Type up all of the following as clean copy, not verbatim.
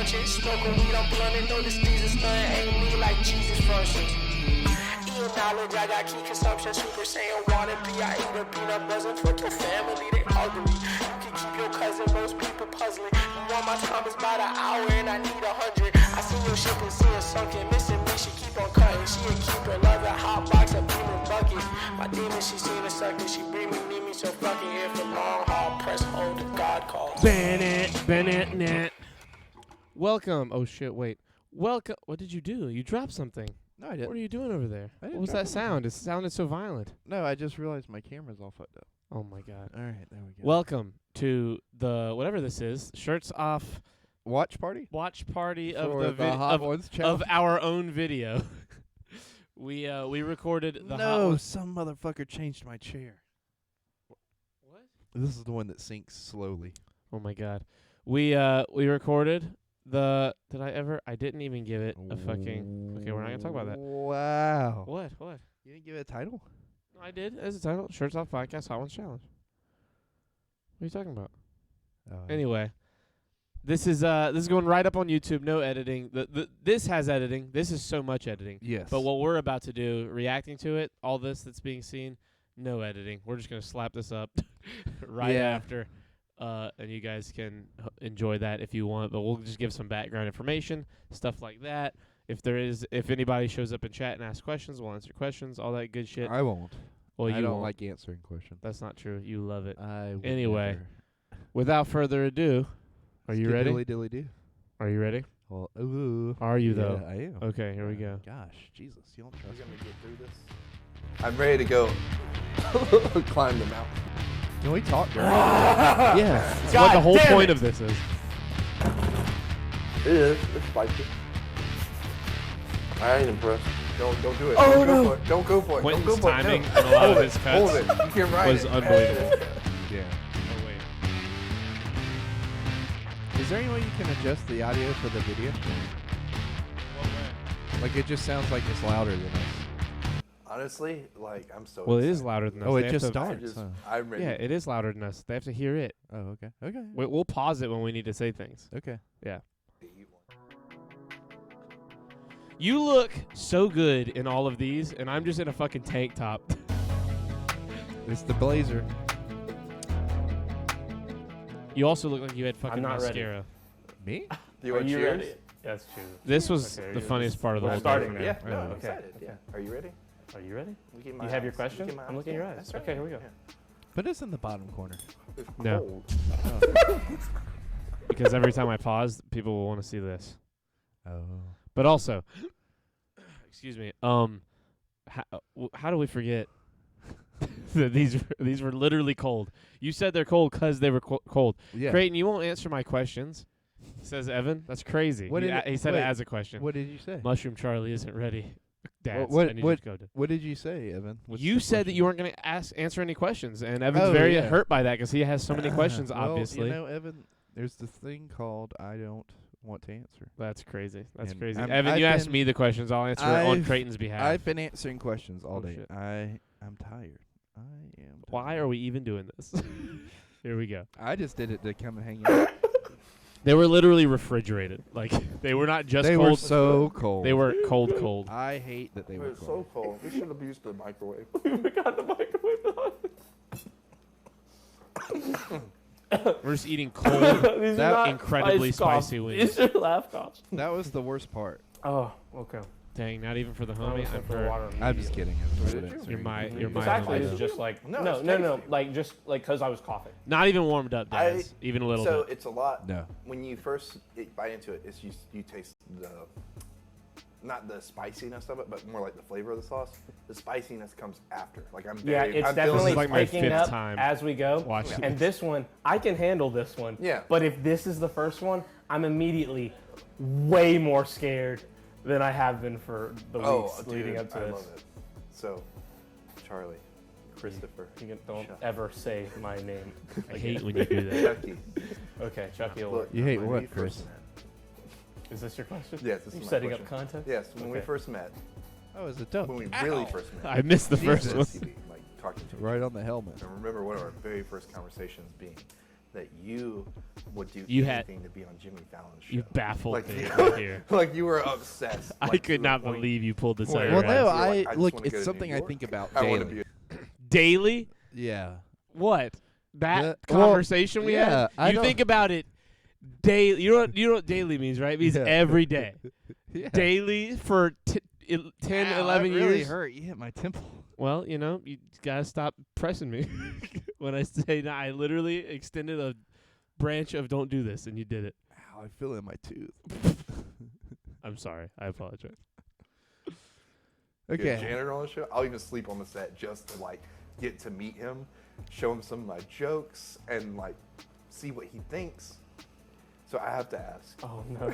munching. Smoking weed, I'm blunting. No, this Jesus man ain't me like Jesus functions. Eating knowledge, I got key consumption. Super Saiyan wanna be. I eat a peanut buzzing for your family, they ugly. You can keep your cousin, most people puzzling. You want my time is by the hour and I need 100. I see your ship and see it sunken. Missing me, she keep on cutting. She a keeper, love a hot box, a beaming bucket. My demon, she seen a sucker. She bring me, need me, so fucking here for long haul. Press hold to God calls. Bennett, net. Welcome. Oh shit, wait. Welcome. What did you do? You dropped something. No, I didn't. What are you doing over there? I What didn't was drop that sound? It sounded so violent. No, I just realized my camera's all fucked up. Oh my god. All right, there we go. Welcome to the whatever this is, shirts off watch party watch party of for the Hot Ones challenge. of our own video. we recorded the Hot Ones. Some motherfucker changed my chair. What? This is the one that sinks slowly. Oh my god. We recorded the I didn't even give it a fucking. Okay, we're not going to talk about that. Wow. What? You didn't give it a title? No, I did. As a title, Shirts Off Podcast Hot Ones Challenge. What are you talking about? Anyway, this is going right up on YouTube. No editing. This has editing. This is so much editing. Yes. But what we're about to do, reacting to it, all this that's being seen, no editing. We're just gonna slap this up right after, and you guys can enjoy that if you want. But we'll just give some background information, stuff like that. If anybody shows up in chat and asks questions, we'll answer questions, all that good shit. I won't. Well, you I don't won't. like answering questions. That's not true. You love it. Anyway, Without further ado, are you ready? Dilly do. Are you ready? Well, ooh. Are you Yeah, though? I am. Okay, here we go. Gosh, Jesus, you don't trust We're me. gonna get through this. I'm ready to go. Climb the mountain. Can we talk? Yeah. That's what the whole point of this is. It is. It's spicy. I ain't impressed. Don't do it. Oh, Don't go no. for it. Don't go for it. Quentin's Don't go for it. timing No. and a lot Hold of it. his cuts Hold it. You can ride was it. unbelievable. Yeah. Oh wait. Is there any way you can adjust the audio for the video? Like it just sounds like it's louder than us. Honestly, like I'm so. Well, it excited. is louder than us. Oh, They it have just to- starts. Huh? I'm ready. Yeah, it is louder than us. They have to hear it. Oh, okay. Okay. We'll pause it when we need to say things. Okay. You look so good in all of these, and I'm just in a fucking tank top. It's the blazer. You also look like you had fucking I'm not ready. mascara. Me? Do you Are want you cheers? ready? That's true. This was Okay, the you're funniest just- part of the we're whole starting thing. Yeah. now. No, Oh, I'm okay. excited. Yeah. Okay. Are you ready? Are you ready? Look at my You have your eyes. question? Look at my I'm looking at your eyes. That's right. Okay, here we go. Yeah. Put us in the bottom corner. It's No. cold. Because every time I pause, people will want to see this. Oh. But also, excuse me. How do we forget that these were literally cold? You said they're cold because they were cold. Yeah. Creighton, you won't answer my questions, says Evan. That's crazy. What he, did it- he said it wait, as a question. What did you say? Mushroom Charlie isn't ready. Dad, what- I need what- you to go to. What did you say, Evan? What's You the said that question? you weren't going to answer any questions, and Evan's Oh, very yeah. hurt by that because he has so many questions. Well, Obviously, you know, Evan, there's this thing called I don't want to answer. that's crazy. That's And crazy. I'm- Evan, I've you asked been- me the questions. I'll answer it on I've- Creighton's behalf. I've been answering questions all Oh, day. shit. I'm tired. I am. Why tired. are we even doing this? Here we go. I just did it to come and hang out. They were literally refrigerated. Like they were not just They cold. were so cold. They were cold. I hate that they were It's so cold. cold. We should have used the microwave. We got the microwave on. We're just eating cold, These That- are not incredibly ice cops. spicy wings. These are laugh cops. That was the worst part. Oh, okay. Dang, not even for the I'm homie. looking I'm for for water I'm just immediately. kidding. I was Did really you? answering. You're my It's actually homie. is just like No, no, it's no, no, tasty. like just like because I was coughing. Not even warmed up, Dad. Even a little So bit. it's a lot. No. When you first bite into it, it's you taste the not the spiciness of it, but more like the flavor of the sauce. The spiciness comes after. Like I'm Yeah, very, it's I'm definitely feeling like my picking fifth up time as we go. watching And this one, I can handle this one. Yeah. But if this is the first one, I'm immediately way more scared than I have been for the weeks dude, leading up to I this. love it. So, Charlie, Christopher, Don't Chuck. ever say my name. I hate when you do that. Chucky. Okay, Chucky. Look, You hate when what, we first Chris? met- Is this your question? Yes, this You're is my setting question. up content? Yes, when we Okay. first met. Oh, it's a dope. When we really first met. I missed the first Jesus, one. you'd be, like talking to Right on the helmet. I remember one of our very first conversations being that you would do You had- anything to be on Jimmy Fallon's show. You baffled like, me right here. like you were obsessed. I like, to could the not point believe you pulled this out where of Well, your no, ass. I just look, wanna go it's to something New I York. think about I want to daily. be. Daily? Yeah. What? That Yeah, well, conversation we yeah, had? I You don't- think about it daily. You know what daily means, right? It means Yeah. every day. Yeah. Daily for 10, Ow, 11 that really years. hurt. You hit my temple. Well, you know, you gotta stop pressing me when I say that. I literally extended a branch of don't do this, and you did it. Ow, I feel it in my tooth. I'm sorry. I apologize. Get a Okay. janitor on the show. I'll even sleep on the set just to like get to meet him, show him some of my jokes, and like see what he thinks. So I have to ask, Oh no.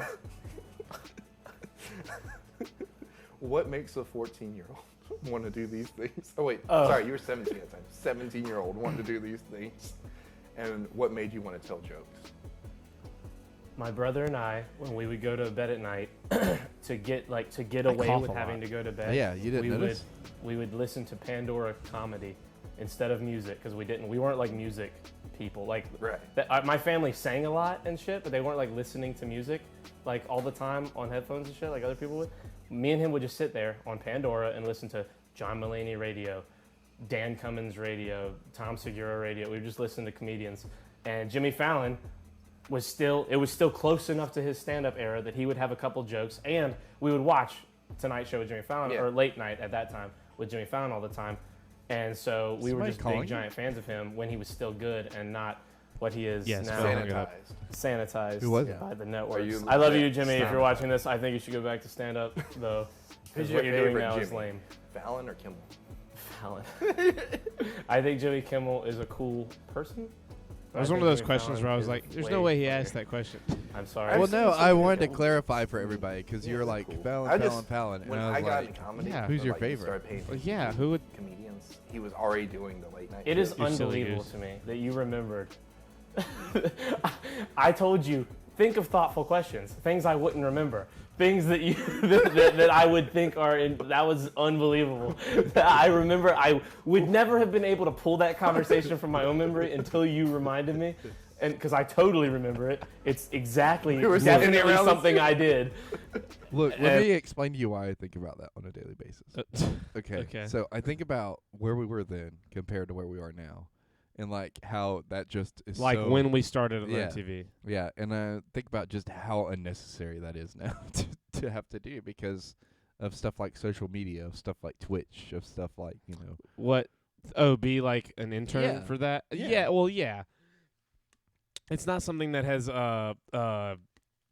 what makes a 14-year-old want to do these things? Oh wait, Oh. sorry, you were 17 at the time. 17-year-old wanting to do these things, and what made you want to tell jokes? My brother and I, when we would go to bed at night, to get I away cough with a lot. having to go to bed. Yeah, you didn't we notice? we would listen to Pandora comedy instead of music because we weren't like music people. Like Right. my family sang a lot and shit, but they weren't like listening to music like all the time on headphones and shit like other people would. Me and him would just sit there on Pandora and listen to John Mulaney radio, Dan Cummins radio, Tom Segura radio. We would just listen to comedians. And Jimmy Fallon was still close enough to his stand-up era that he would have a couple jokes, and we would watch Tonight Show with Jimmy Fallon, Yeah. or Late Night at that time with Jimmy Fallon all the time. And so we were Somebody just calling big you? giant fans of him when he was still good and not what he is Yes, now. Phil hung it up. Sanitized. Sanitized Who was it? by the networks. you I love you, legit? Jimmy. If Stop. you're watching this, I think you should go back to stand-up, though. Who's Because your what you're doing favorite now is Jimmy? lame. Fallon or Kimmel? Fallon. I think Jimmy Kimmel is a cool person. That was one of those questions where I was like, "There's no way he asked that question." I'm sorry. I've Well, seen no, some I people- wanted to clarify for everybody because you were like Cool. Fallon, I Fallon, just- Fallon, and When I was got like, into comedy, yeah. Who's or, your like, favorite? started paying Well, attention yeah, to who would? comedians. He was already doing the late night. It is shit. You silly unbelievable goose. to me that you remembered. I told you, think of thoughtful questions, things I wouldn't remember, things that you that I would think are. That was unbelievable. I remember I would never have been able to pull that conversation from my own memory until you reminded me, and because I totally remember it. It's exactly We were sitting definitely around the something I did. Look, And- let me explain to you why I think about that on a daily basis. Okay. Okay. So I think about where we were then compared to where we are now, and like how that just is Like so, when we started on Yeah. TV. Yeah, and I think about just how unnecessary that is now to have to do because of stuff like social media, of stuff like Twitch, of stuff like What? Oh, be like an intern Yeah. for that? Yeah. Well, yeah. It's not something that has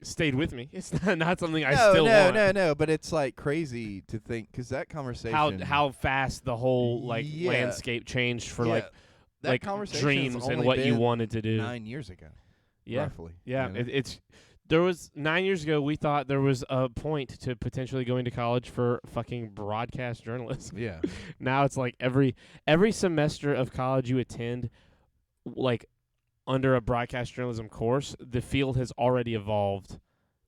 stayed with me. It's not something I still want. no. But it's like crazy to think because that conversation, How fast the whole like Yeah. landscape changed for Yeah, like that conversation's dreams and only what you been wanted to do. 9 years ago, Yeah. roughly. Yeah, you know? it's there was 9 years ago. We thought there was a point to potentially going to college for fucking broadcast journalism. yeah. Now it's like every semester of college you attend, like under a broadcast journalism course, the field has already evolved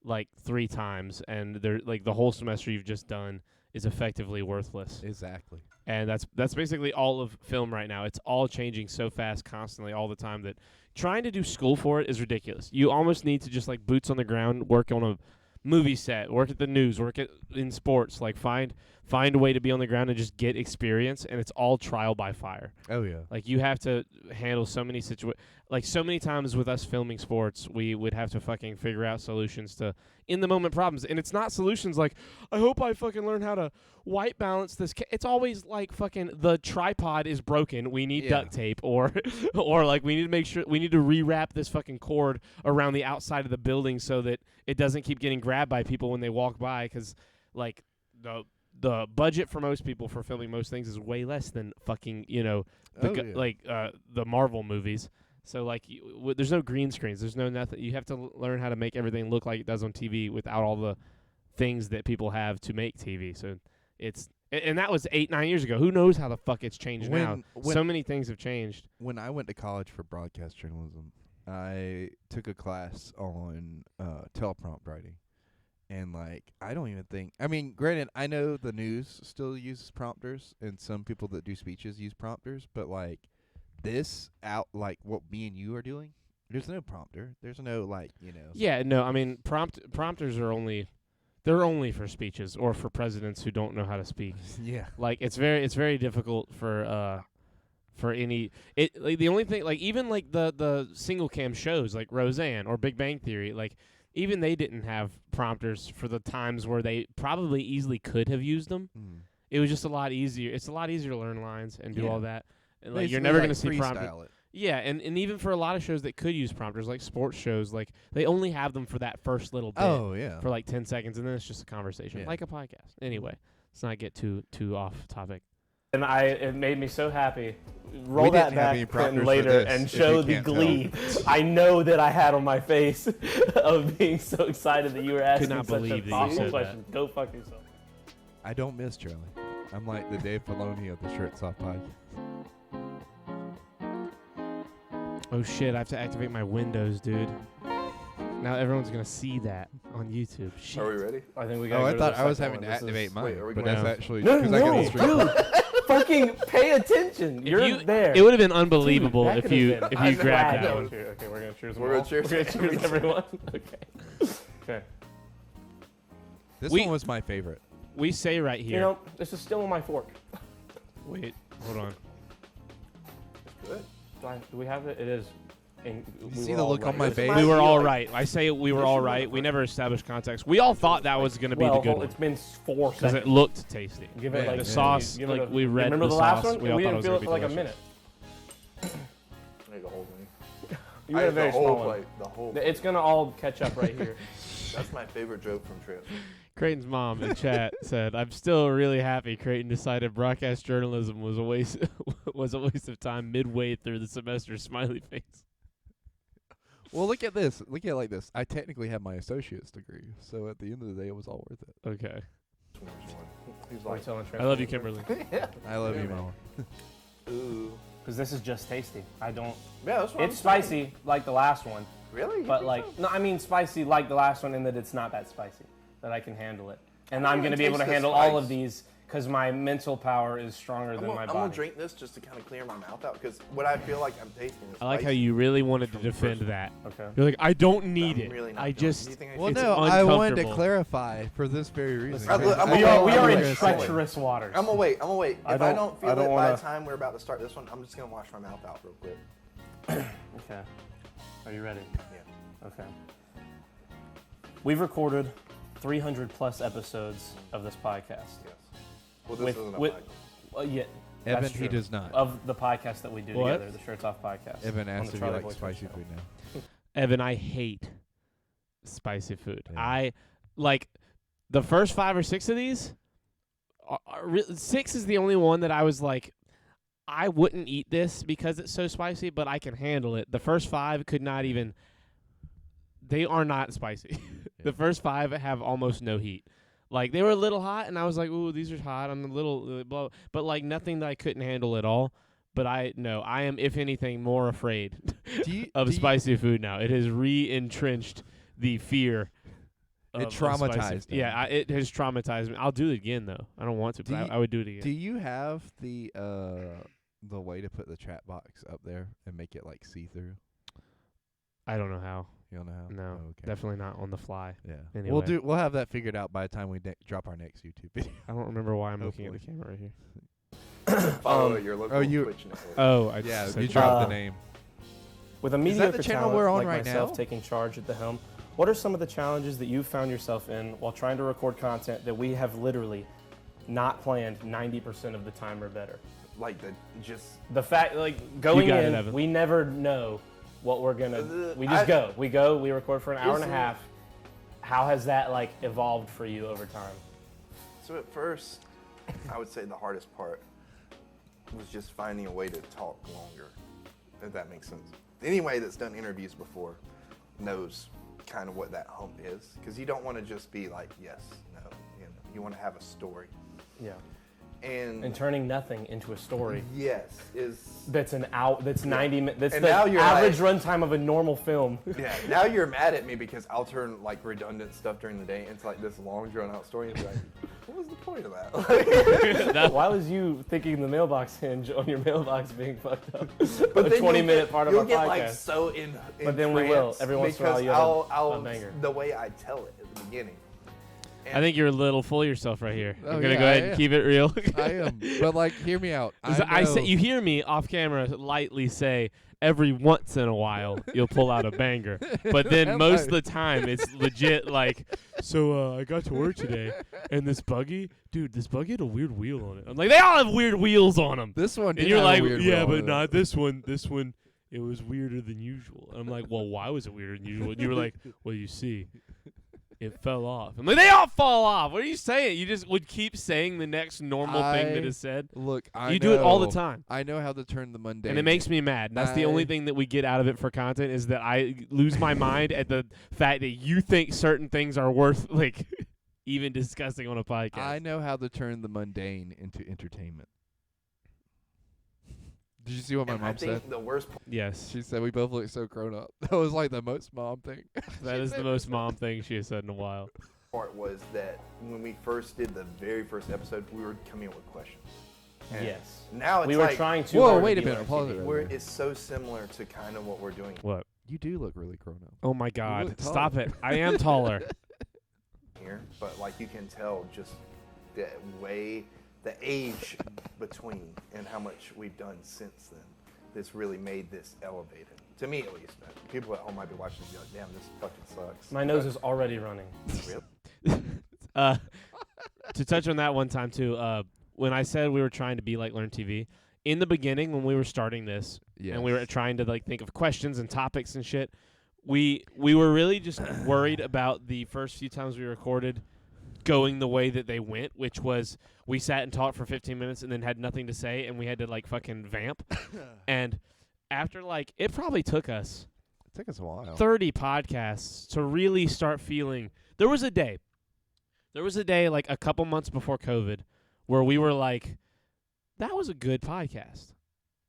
like 3 times, and they're like the whole semester you've just done is effectively worthless. Exactly. And that's basically all of film right now. It's all changing so fast, constantly, all the time, that trying to do school for it is ridiculous. You almost need to just like boots on the ground, work on a movie set, work at the news, work in sports, like find a way to be on the ground and just get experience. And it's all trial by fire. Oh yeah. Like you have to handle so many like so many times with us filming sports, we would have to fucking figure out solutions to in the moment problems. And it's not solutions like, I hope I fucking learn how to white balance this. It's always like fucking the tripod is broken. We need Yeah. duct tape or like we need to make sure we need to rewrap this fucking cord around the outside of the building so that it doesn't keep getting grabbed by people when they walk by. 'Cause like the budget for most people for filming most things is way less than fucking, the Marvel movies. So like there's no green screens, there's no nothing. You have to learn how to make everything look like it does on TV without all the things that people have to make TV. So and that was 8-9 years ago. Who knows how the fuck it's changed now? So many things have changed. When I went to college for broadcast journalism, I took a class on teleprompt writing. And, like, I don't even think... I mean, granted, I know the news still uses prompters, and some people that do speeches use prompters, but, like, this out, like, what me and you are doing There's no prompter. There's no like, Yeah, no, I mean prompters are only for speeches or for presidents who don't know how to speak. Yeah. Like it's very difficult for any like the only thing like even like the single cam shows like Roseanne or Big Bang Theory, like even they didn't have prompters for the times where they probably easily could have used them. It was just a lot easier. It's a lot easier to learn lines and do all that. And like you're never going to see prompters. Yeah, and even for a lot of shows that could use prompters, like sports shows, like they only have them for that first little bit. Oh, yeah. For like 10 seconds, and then it's just a conversation, like a podcast. Anyway, let's not get too off topic. And it made me so happy. Roll that back Quentin, later and show the glee I know that I had on my face of being so excited that you were asking such a thoughtful question. Go fuck yourself. I don't miss Charlie. I'm like the Dave Filoni of the Shirts Off podcast. Oh shit, I have to activate my Windows, dude. Now everyone's going to see that on YouTube. Shit. Are we ready? I think we got I thought I was having to activate mine. Wait, are we but going that's to- actually No, because I got the stream. dude. Fucking pay attention. You're there. It would have been unbelievable Dude, that if you could've been- grabbed that one. Okay, we're going to cheers. We're gonna cheers. We're going to cheers everyone. Okay. This We- one was my favorite. We say right here. You know, this is still on my fork. Wait, hold on. Good. Do we have it? It is. See the look on my face? We were all right. I say we were all right. We never established context. We all thought that was going to be the good one It's been 4 because seconds. it looked tasty. Give it Yeah, like The sauce, give it like a- we read Remember the the last sauce. one? We all We thought didn't it was feel gonna it be for like a delicious. minute. I need the whole thing. You had a very the whole small one. plate. The whole. It's gonna all catch up right here. That's my favorite joke from Trip. Creighton's mom in chat said, "I'm still really happy Creighton decided broadcast journalism was a waste of time midway through the semester." Smiley face. Well, look at this. Look at it like this. I technically have my associate's degree, so at the end of the day, it was all worth it. Okay. He's Like like, telling I love you, Kimberly. I love you, Mama. ooh. Because this is just tasty. I don't. Yeah, that's what It's spicy like the last one, Really? You but think like so? no, I mean spicy like the last one in that it's not that spicy. That I can handle it, and I'm even gonna be able to taste the handle all of spice. these because my mental power is stronger than my I'm body. gonna drink this just to kind of clear my mouth out because what I feel like I'm tasting is I like how spicy. you really wanted to From the defend first that. Okay. You're like, I don't need I'm it. really not I doing it. just. Do you think I Well, It's no, I wanted to uncomfortable. clarify for this very reason. I'm We gonna are wait. in treacherous waters. I'm gonna wait. I'm gonna wait. I If I don't- don't feel I don't it by wanna- the time we're about to start this one, I'm just gonna wash my mouth out real quick. Okay. Are you ready? Yeah. Okay. We've recorded 300 plus episodes of this podcast. Yes. Well, this isn't a with- podcast. Yeah. Evan, that's he true. does not. Of the podcast that we do What? together, the Shirts Off podcast. Evan on asked the if you Charlie like Boy spicy Show. food now. Evan, I hate spicy food. Yeah. I like the first 5 or 6 of these. 6 is the only one that I was like, I wouldn't eat this because it's so spicy, but I can handle it. The first 5 could not even. They are not spicy. The first 5 have almost no heat. Like they were a little hot, and I was like, "Ooh, these are hot." I'm a little blah, but like nothing that I couldn't handle at all. But I am, if anything, more afraid of spicy food now. It has re-entrenched the fear. It of spicy. traumatized him. Yeah, it has traumatized me. I'll do it again though. I don't want to, but I would do it again. Do you have the way to put the chat box up there and make it like see through? I don't know how. You don't know how? No, Oh, okay. definitely not on the fly. Yeah. Anyway. We'll have that figured out by the time we drop our next YouTube video. I don't remember why I'm looking at the Hopefully. camera right here. Follow your local you- Twitch network. Oh, I Yeah, said you that. dropped the name. With a that mediocre the channel talent we're on like right myself now? taking charge at the helm, what are some of the challenges that you've found yourself in while trying to record content that we have literally not planned 90% of the time or better? Like the just. The fact, like going got it, in, Evan. we never know what we're gonna. We just I- go. We go. We record for an hour and a Isn't- half. How has that like evolved for you over time? So at first, I would say the hardest part was just finding a way to talk longer, if that makes sense. Anybody that's done interviews before knows kind of what that hump is, because you don't want to just be like yes, no, you want to have a story. Yeah. And turning nothing into a story yes is that's an out. That's 90 minutes. That's And the now you're average runtime of a normal film. yeah. Now you're mad at me because I'll turn like redundant stuff during the day into like this long drawn out story and be like, What was the point of that? That- Why was you thinking the mailbox hinge on your mailbox being fucked up? But a then 20-minute part of you'll our get podcast. like so in. But then we will. Every once in a while you have I'll a banger. the way I tell it at the beginning. I think you're a little full of yourself right here. Oh, I'm gonna yeah, go ahead I and am. keep it real. I am, but like, hear me out. I say, know- you hear me off camera lightly say every once in a while you'll pull out a banger, but then most of the time it's legit like. So I got to work today, and this buggy had a weird wheel on it. I'm like, they all have weird wheels on them. This one, And did you're have a like, weird yeah, wheel but on it. not this one. This one, it was weirder than usual. I'm like, well, why was it weirder than usual? And you were like, well, you see, it fell off. I'm like, they all fall off. What are you saying? You just would keep saying the next normal thing that I- is said. Look, I You do it all the know- time. I know how to turn the mundane. And it makes me mad. That's the only I- thing that we get out of it for content is that I lose my mind at the fact that you think certain things are worth like even discussing on a podcast. I know how to turn the mundane into entertainment. Did you see what my And I mom think said? the worst part Yes, She said we both look so grown up. That was like the most mom thing. that is the most mom thing she has said in a while. was that when we first did the very first episode, we were coming up with questions. And Yes. Now it's We were like trying too Whoa, hard to wait a be minute, like pause TV. it. where it's so similar to kind of what we're doing What? You do look really grown up. Oh my God! look Stop taller. it! I am taller. here, but like you can tell just the way, the age between and how much we've done since then. This really made this elevated. To me, at least. People at home might be watching and be like, damn, this fucking sucks. My nose is already running. Really? To touch on that one time too, when I said we were trying to be like Learn TV, in the beginning when we were starting this, and we were trying to like think of questions and topics and shit, we were really just worried about the first few times we recorded going the way that they went, which was we sat and talked for 15 minutes and then had nothing to say and we had to like fucking vamp. And after like it probably took us It took us a while. 30 podcasts to really start feeling. There was a day like a couple months before COVID where we were like, that was a good podcast.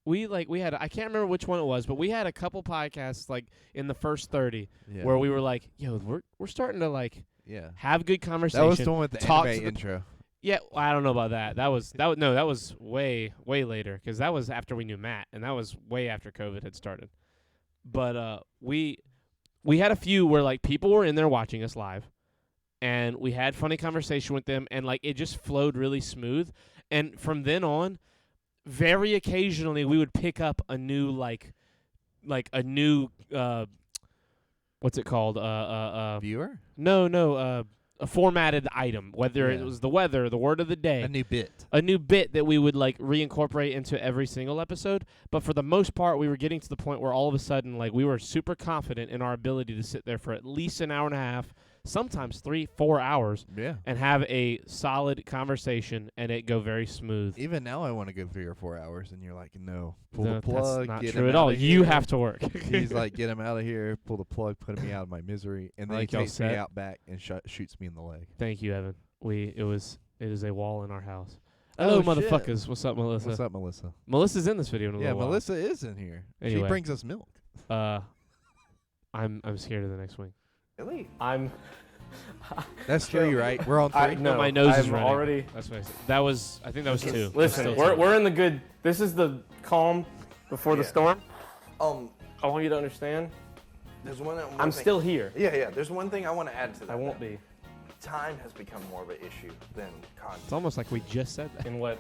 We had, I can't remember which one it was, but we had a couple podcasts like in the first 30 Yeah. where we were like, yo, we're starting to like Yeah. have good conversation. That was the one with the talk anime to the- intro. Yeah, well, I don't know about that. That was way later because that was after we knew Matt, and that was way after COVID had started. But we had a few where like people were in there watching us live, and we had funny conversation with them, and like it just flowed really smooth. And from then on, very occasionally we would pick up a new like a new what's it called Viewer? no a formatted item, whether it Yeah. was the weather, the word of the day, A new bit. a new bit that we would like reincorporate into every single episode. But for the most part, we were getting to the point where all of a sudden, like, we were super confident in our ability to sit there for at least an hour and a half, sometimes 3-4 hours, Yeah. and have a solid conversation and it go very smooth. Even now, I want to go 3 or 4 hours, and you're like, no, pull No, the plug. that's not get true him at all. outta You here. have to work. He's like, get him out of here, pull the plug, put me out of my misery, and then Like he y'all takes me said. out back and shoots me in the leg. Thank you, Evan. It is a wall in our house. Oh, Hello, shit. motherfuckers. What's up, Melissa? What's up, Melissa? Melissa's in this video in a Yeah, little while. Melissa is in here. Anyway. She brings us milk. I'm scared of the next wing. Really? I'm. That's 3, right? We're on 3. I, no, my nose is I'm running. already. That's what I said. I think that was 2. Listen, Still we're 2. we're in the good. This is the calm before the Yeah. storm. Um, I want you to understand. there's one I'm thing- still here. Yeah. There's one thing I want to add to that. I won't be. Time has become more of an issue than content. It's almost like we just said that. In what?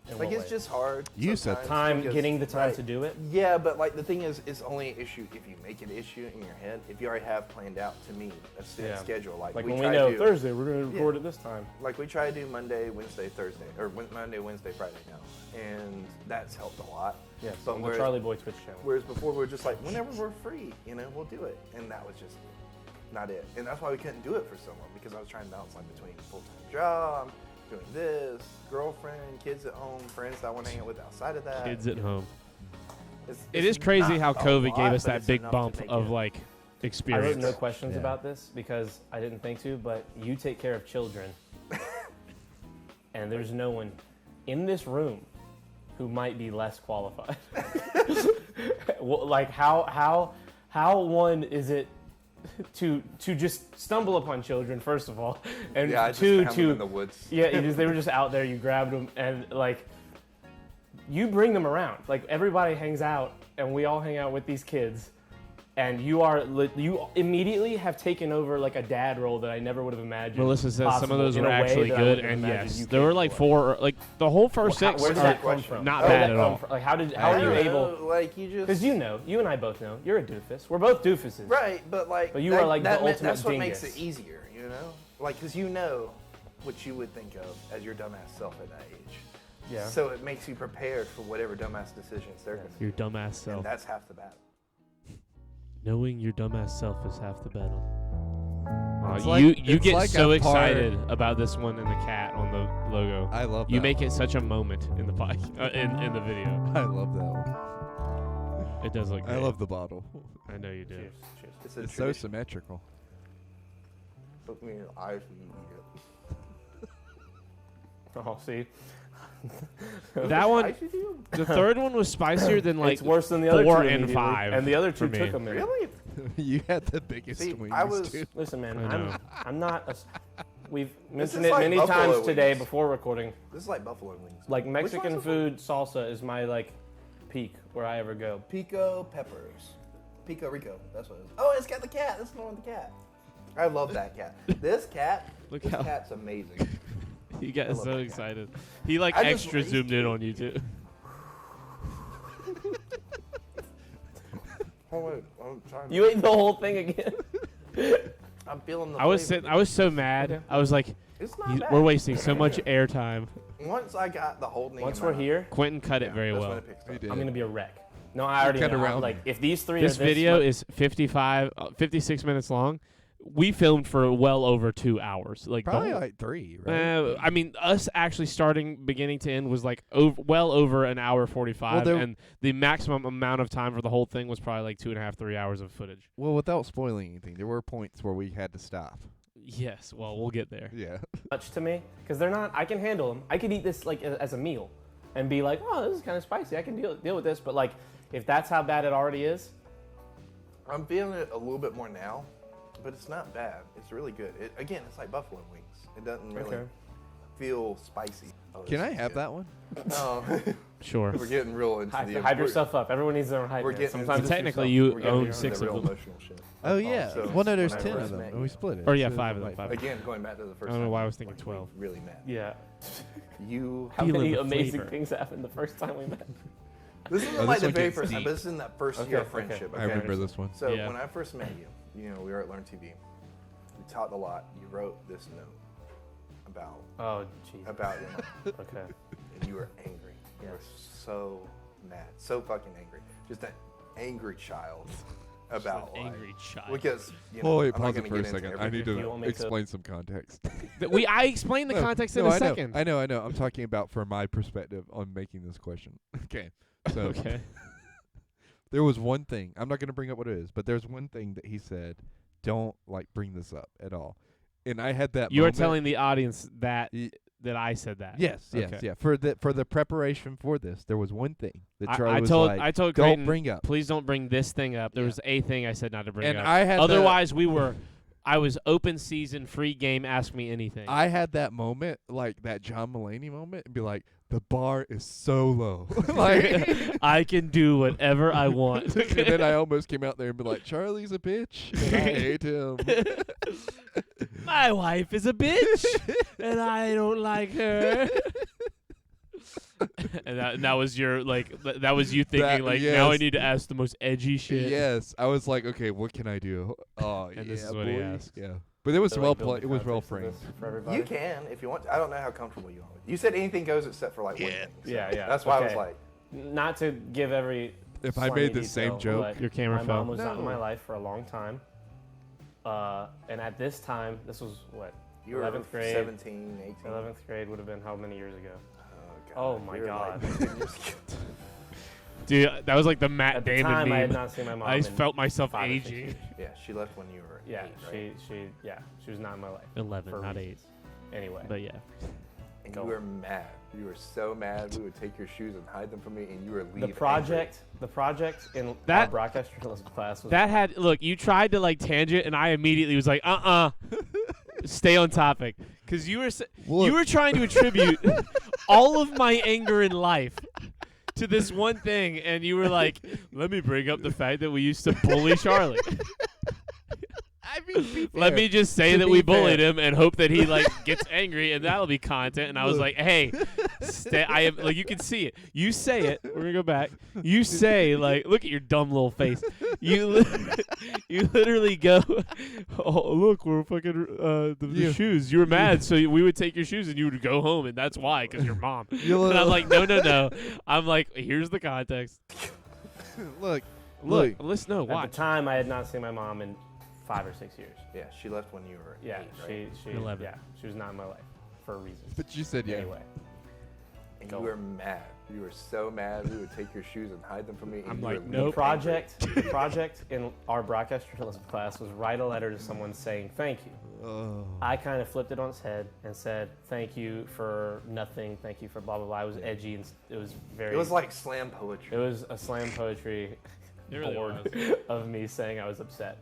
In Like what it's way? just hard. You said sometimes time because- getting the time right. to do it. Yeah, but like the thing is, it's only an issue if you make an issue in your head. If you already have planned out to me a Yeah. schedule, like Like we when we try know to do, Thursday, we're gonna Yeah. record at this time. like we try to do Monday, Wednesday, Thursday, or Monday, Wednesday, Friday now, and that's helped a lot. Yes, But on the whereas- Charlie Boy Twitch channel. Whereas before we were just like, whenever we're free, we'll do it, and that was just not it. And that's why we couldn't do it for so long because I was trying to balance like between full-time job, doing this, girlfriend, kids at home, friends that I want to hang out with outside of that. Kids at home. It's It is crazy not how a COVID lot, gave us but that it's big enough bump to make of it. like I wrote experience. no questions Yeah. about this because I didn't think to, but you take care of children. And there's no one in this room who might be less qualified. Well, like how one is it to just stumble upon children, first of all, and Yeah, I just two, found them in the woods. yeah, they were just out there. You grabbed them, and like, you bring them around. Like everybody hangs out, and we all hang out with these kids, and you immediately have taken over like a dad role that I never would have imagined. Melissa says some of possible those in were a way actually that I good, wouldn't and imagine yes, you there were came like for. 4, like the whole first Well, 6 where did are that come from? not Where did bad that at come all. from? Like how I are you don't able? know, like you just Because you and I both know you're a doofus. We're both doofuses. right, but like But you are like the ultimate that's what dingus. makes it easier, you know? Like because you know what you would think of as your dumbass self at that age. Yeah. So it makes you prepared for whatever dumbass decisions they're going to Your make. dumbass And self. that's half the battle. Knowing your dumbass self is half the battle. It's You like- you it's get like so a part- excited about this one and the cat on the logo. I love that. You make one. it such a moment in the in the video. I love that one. It does look great. I love the bottle. I know you do. Cheers. Cheers. It's a It's so tradition. symmetrical. Look me in the eyes when you eat it. Oh, see. That one, Ice with you? the third one was spicier than like It's worse than the other 4 two and immediately, 5 and the other two for me. took a minute. Really? You had the biggest See, wings I was- too. Listen, man, I know. I'm not. We've This mentioned is it like many buffalo times today wings. before recording. This is like buffalo wings. Like Which Mexican one's the food, salsa is my like peak where I ever go. Pico peppers. Pico Rico. That's what it is. Oh, it's got the cat. That's the one with the cat. I love that cat. This Look this how- cat's amazing. You got I love so that cat. excited. He like I just extra raised zoomed in you. on you too. Oh wait, I'm trying. You ate the whole thing again. I'm feeling the. I was flavor. sitting. I was so mad. I was like, It's not bad. we're wasting so much airtime. Once I got the whole thing. Once in we're my mouth, here, Quentin cut it very that's well. when it picks up. He did. I'm gonna be a wreck. No, I already cut know. around Like me. if these three This are video much- is 56 minutes long. We filmed for well over 2 hours. Like the Probably whole- like 3, right? I mean, us actually starting beginning to end was like well over an hour 45, there- and the maximum amount of time for the whole thing was probably like 2.5, 3 hours of footage. Well, without spoiling anything, there were points where we had to stop. Yes, well, we'll get there. Yeah. much to me because they're not. I can handle them. I could eat this like as a meal, and be like, oh, this is kind of spicy. I can deal with this. But like, if that's how bad it already is, I'm feeling it a little bit more now, but it's not bad. It's really good. Again, it's like buffalo wings. It doesn't really Okay. feel spicy. Oh, Can this I is have good. that one? Oh, Sure. we're getting real into the. hype we're- yourself up. Everyone needs their own hype. We're man. getting Sometimes into- it's Technically, yourself. you we're getting own into 6 the of real them. emotional shit. Oh yeah. So, Well, no, there's when I 10 of first them, met and we split it. Or yeah, So 5 of them, like 5. Again, going back to the first. I don't know time why I we was thinking met, 12. we really met. Yeah. You. How Feeling many the amazing flavor. things happened the first time we met? This isn't Oh, like this the one very gets first time, deep. but this is in that first Okay, year of okay. friendship. I okay? remember this one. So Yeah. when I first met you, we were at Learn TV. We talked a lot. You wrote this note about Oh, jeez. your mom, Okay. and you were angry. You were so mad, so fucking angry. Just an angry child about An life. angry child. Because Oh, wait, I'm not pause it gonna for a get into second. I everything. need You to want me to- explain some context. I explained the No, context no, in a I know. second. I know. I'm talking about from my perspective on making this question. Okay. So Okay. there was one thing. I'm not going to bring up what it is, but there's one thing that he said, don't like bring this up at all. And I had that You are moment. telling the audience that Y- I said that. Yes, yes, Okay. yeah. For the preparation for this, there was one thing that Charlie I was told like, I told don't Creighton, bring up. please don't bring this thing up. There Yeah. was a thing I said not to bring And up. I had Otherwise, I was open season, free game, ask me anything. I had that moment, like that John Mulaney moment, and be like, the bar is so low. Like, I can do whatever I want. and then I almost came out there and be like, Charlie's a bitch. And I hate him. My wife is a bitch, and I don't like her. And that was your that was you thinking That- now I yes. need to ask the most edgy shit. Yes, I was like, okay, what can I do? Oh, And yeah, this is what he boy. asked. Yeah, but it was So, well like, build played. the It was well context of framed. this for everybody. You can if you want. I don't know how comfortable you are with it. You said anything goes except for like one thing. So Yeah, yeah. That's why I was Okay. like, Not to give every. If I slimy made the same detail, joke, but Your camera my fell. mom was not in my No. life for a long time. And at this time, this was what? you were 11th grade. 17, 18. 11th grade would have been how many years ago? Oh, Oh, my you were, God. Like 10 years ago. Dude, that was like the Matt At the Damon time, I had meme. not seen my mom. I just in felt myself 5 or 6 aging. years. Yeah, she left when you were. Yeah, 8, right? she was not in my life. 11, for not 8. reasons. Anyway, But yeah. And Go you were on. mad. You were so mad. We would take your shoes and hide them from me, and you were leaving. The project in our That- broadcast journalism class was That had look. You tried to like tangent, and I immediately was like, stay on topic, because you were you were trying to attribute all of my anger in life to this one thing, and you were like, let me bring up the fact that we used to bully Charlie. I mean, Let me just say To that be we bullied fair. him and hope that he like gets angry, and that'll be content. And I was Look. like, hey, I am like, you can see it. You say it. We're gonna go back. You say like, look at your dumb little face. You you literally go, oh look, we're fucking the You- shoes. You were mad, so we would take your shoes and you would go home, and that's why, because your mom. You And I'm little- like, no. I'm like, here's the context. look, Look, listen, no, at watch. the time I had not seen my mom in 5 or 6 years. Yeah, she left when you were Yeah, 8, right? she 11. yeah, she was not in my life for a reason. But you said yeah. Anyway, And Go you were mad. You were so mad. We would take your shoes and hide them from me. And I'm you like, were nope. leaving the project in our broadcast journalism class was write a letter to someone saying thank you. Oh. I kind of flipped it on its head and said thank you for nothing, thank you for blah blah blah. It was edgy and it was very. It was like slam poetry. It was a slam poetry It really board of me saying I was upset.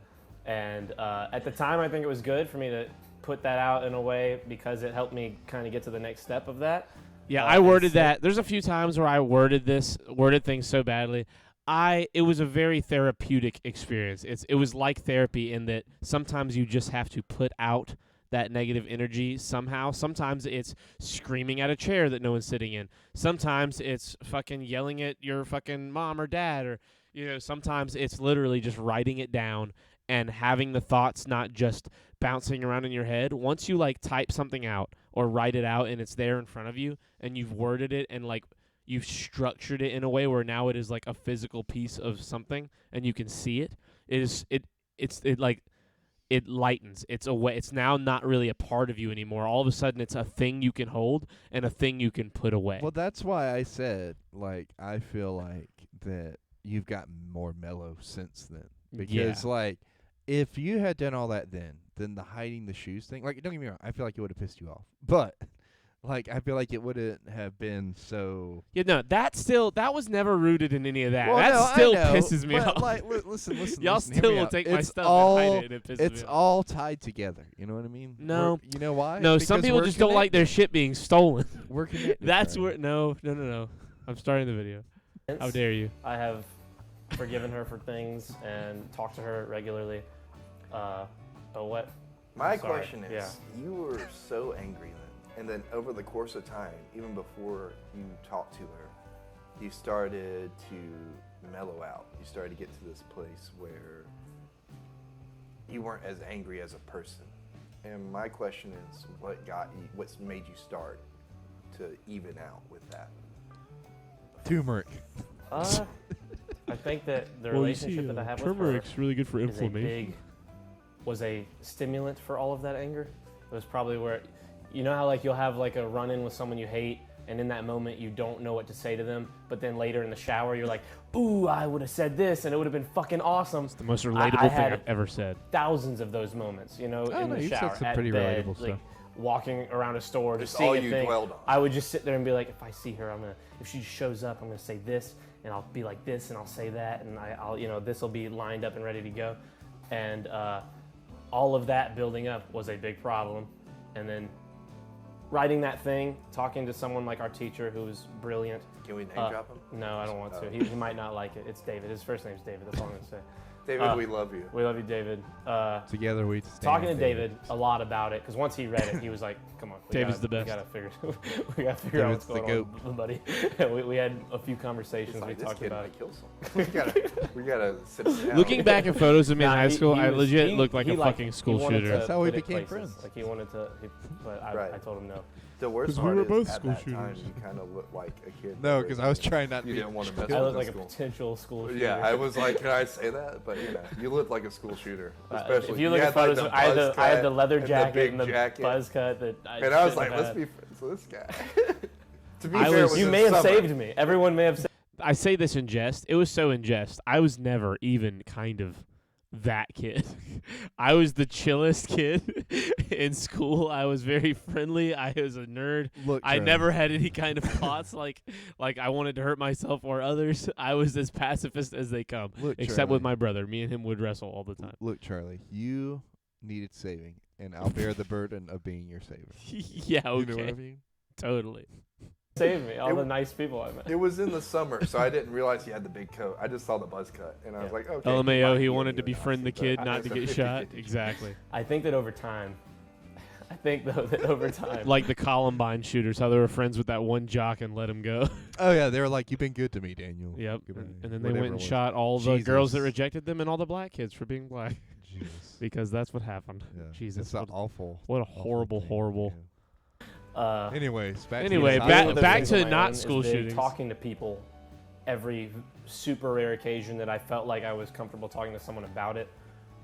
And at the time, I think it was good for me to put that out in a way because it helped me kind of get to the next step of that. Yeah, Uh, I worded and so- that. There's a few times where I worded things so badly. It was a very therapeutic experience. It was like therapy in that sometimes you just have to put out that negative energy somehow. Sometimes it's screaming at a chair that no one's sitting in. Sometimes it's fucking yelling at your fucking mom or dad, or sometimes it's literally just writing it down and having the thoughts not just bouncing around in your head. Once you like type something out or write it out and it's there in front of you and you've worded it and like you've structured it in a way where now it is like a physical piece of something and you can see it, it lightens. It's a way. It's now not really a part of you anymore. All of a sudden, it's a thing you can hold and a thing you can put away. Well, that's why I said, like, I feel like that you've gotten more mellow since then. Because, Yeah. like, if you had done all that then the hiding the shoes thing, like, don't get me wrong, I feel like it would have pissed you off. But, like, I feel like it wouldn't have been so. Yeah, no, that was never rooted in any of that. Well, that no, I still know, pisses me but, off. Like, listen. Y'all listen, hear still me will out. take my It's stuff all, and hide it, and it pisses It's me off. all tied together. You know what I mean? No. You know why? No, some Because people we're just don't like their shit being stolen. We're connected. That's Brian. where no. I'm starting the video. How dare you? I have forgiven her for things and talked to her regularly. But what? My Sorry, question is, yeah. you were so angry then, and then over the course of time, even before you talked to her, you started to mellow out. You started to get to this place where you weren't as angry as a person. And my question is, what's made you start to even out with that? Turmeric. I think that the relationship that I have with her really good for was a stimulant for all of that anger. It was probably where, you know how like you'll have like a run-in with someone you hate, and in that moment you don't know what to say to them, but then later in the shower you're like, ooh, I would have said this and it would have been fucking awesome. The most I relatable thing had I've ever said. Thousands of those moments, in no, the you've said shower, some at pretty bed, relatable like stuff. walking around a store, just It's seeing all a you thing. dwelled on. I would just sit there and be like, if I see her, if she shows up, I'm gonna say this, and I'll be like this, and I'll say that, and I'll this will be lined up and ready to go, and all of that building up was a big problem, and then writing that thing, talking to someone like our teacher who was brilliant. Can we name drop him? No, I don't want to. He might not like it. It's David. His first name's David. That's all I'm gonna say. David, we love you. We love you, David. Together we stand. Talking to David a lot about it, because once he read it, he was like, "Come on, David's the best. We gotta figure out what's David's the going on, buddy." we had a few conversations. It's like, We this talked kid about might it. kill someone. we gotta sit down. Looking back at photos of me in Nah, high school, I was- legit he- looked like he a fucking school he wanted shooter. to That's how we put it became places. friends. Like he wanted to, but Right. I told him no. The worst 'Cause we part were is both at school that time, shooters. you kind of looked like a kid. No, that because was- I was trying not to. You didn't want to mess I with look the like a school. potential school shooter. Yeah, I was like, can I say that? But you look like a school shooter. Especially if you look at had, like, photos, the I had buzz I had cut the leather and jacket big and the jacket. buzz cut that. And I was shouldn't like, have let's had. be friends with this guy. To be I fair, was- it was You in may have summer. saved me. Everyone may have saved. I say this in jest. It was so in jest. I was never even kind of that kid. I was the chillest kid in school. I was very friendly. I was a nerd. Look, I Trey, never had any kind of thoughts like I wanted to hurt myself or others. I was as pacifist as they come, Look, except with Charlie. my brother. Me and him would wrestle all the time. Look, Charlie, you needed saving, and I'll bear the burden of being your saver. Yeah, okay. You know what I mean? Totally. Save me, all It the w- nice people I met. It was in the summer, so I didn't realize he had the big coat. I just saw the buzz cut, and I was Yeah. like, okay. LMAO, might he be wanted to into it, befriend the honestly, kid, but not it's to a get 50-50 shot. chance. Exactly. I think that over time, Like the Columbine shooters, how they were friends with that one jock and let him go. Oh yeah, they were like, "You've been good to me, Daniel." Yep. Goodbye. And then they Whatever went it and was. shot all the girls that Jesus. rejected them and all the black kids for being black. Jesus. Because that's what happened. Yeah. Jesus, it's an what, awful. what a awful horrible, thing. horrible. Anyways, back Anyway, to One back- of the back things to on my not own is school big shootings. Talking to people, every super rare occasion that I felt like I was comfortable talking to someone about it,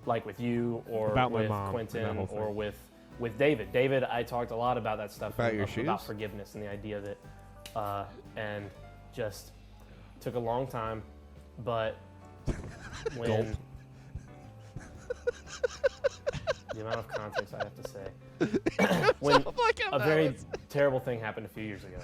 like with you or About my with mom and that Quentin whole thing. or with David. David, I talked a lot about that stuff About your about shoes? forgiveness and the idea that, and just took a long time, but when the amount of context I have to say, when a very terrible thing happened a few years ago.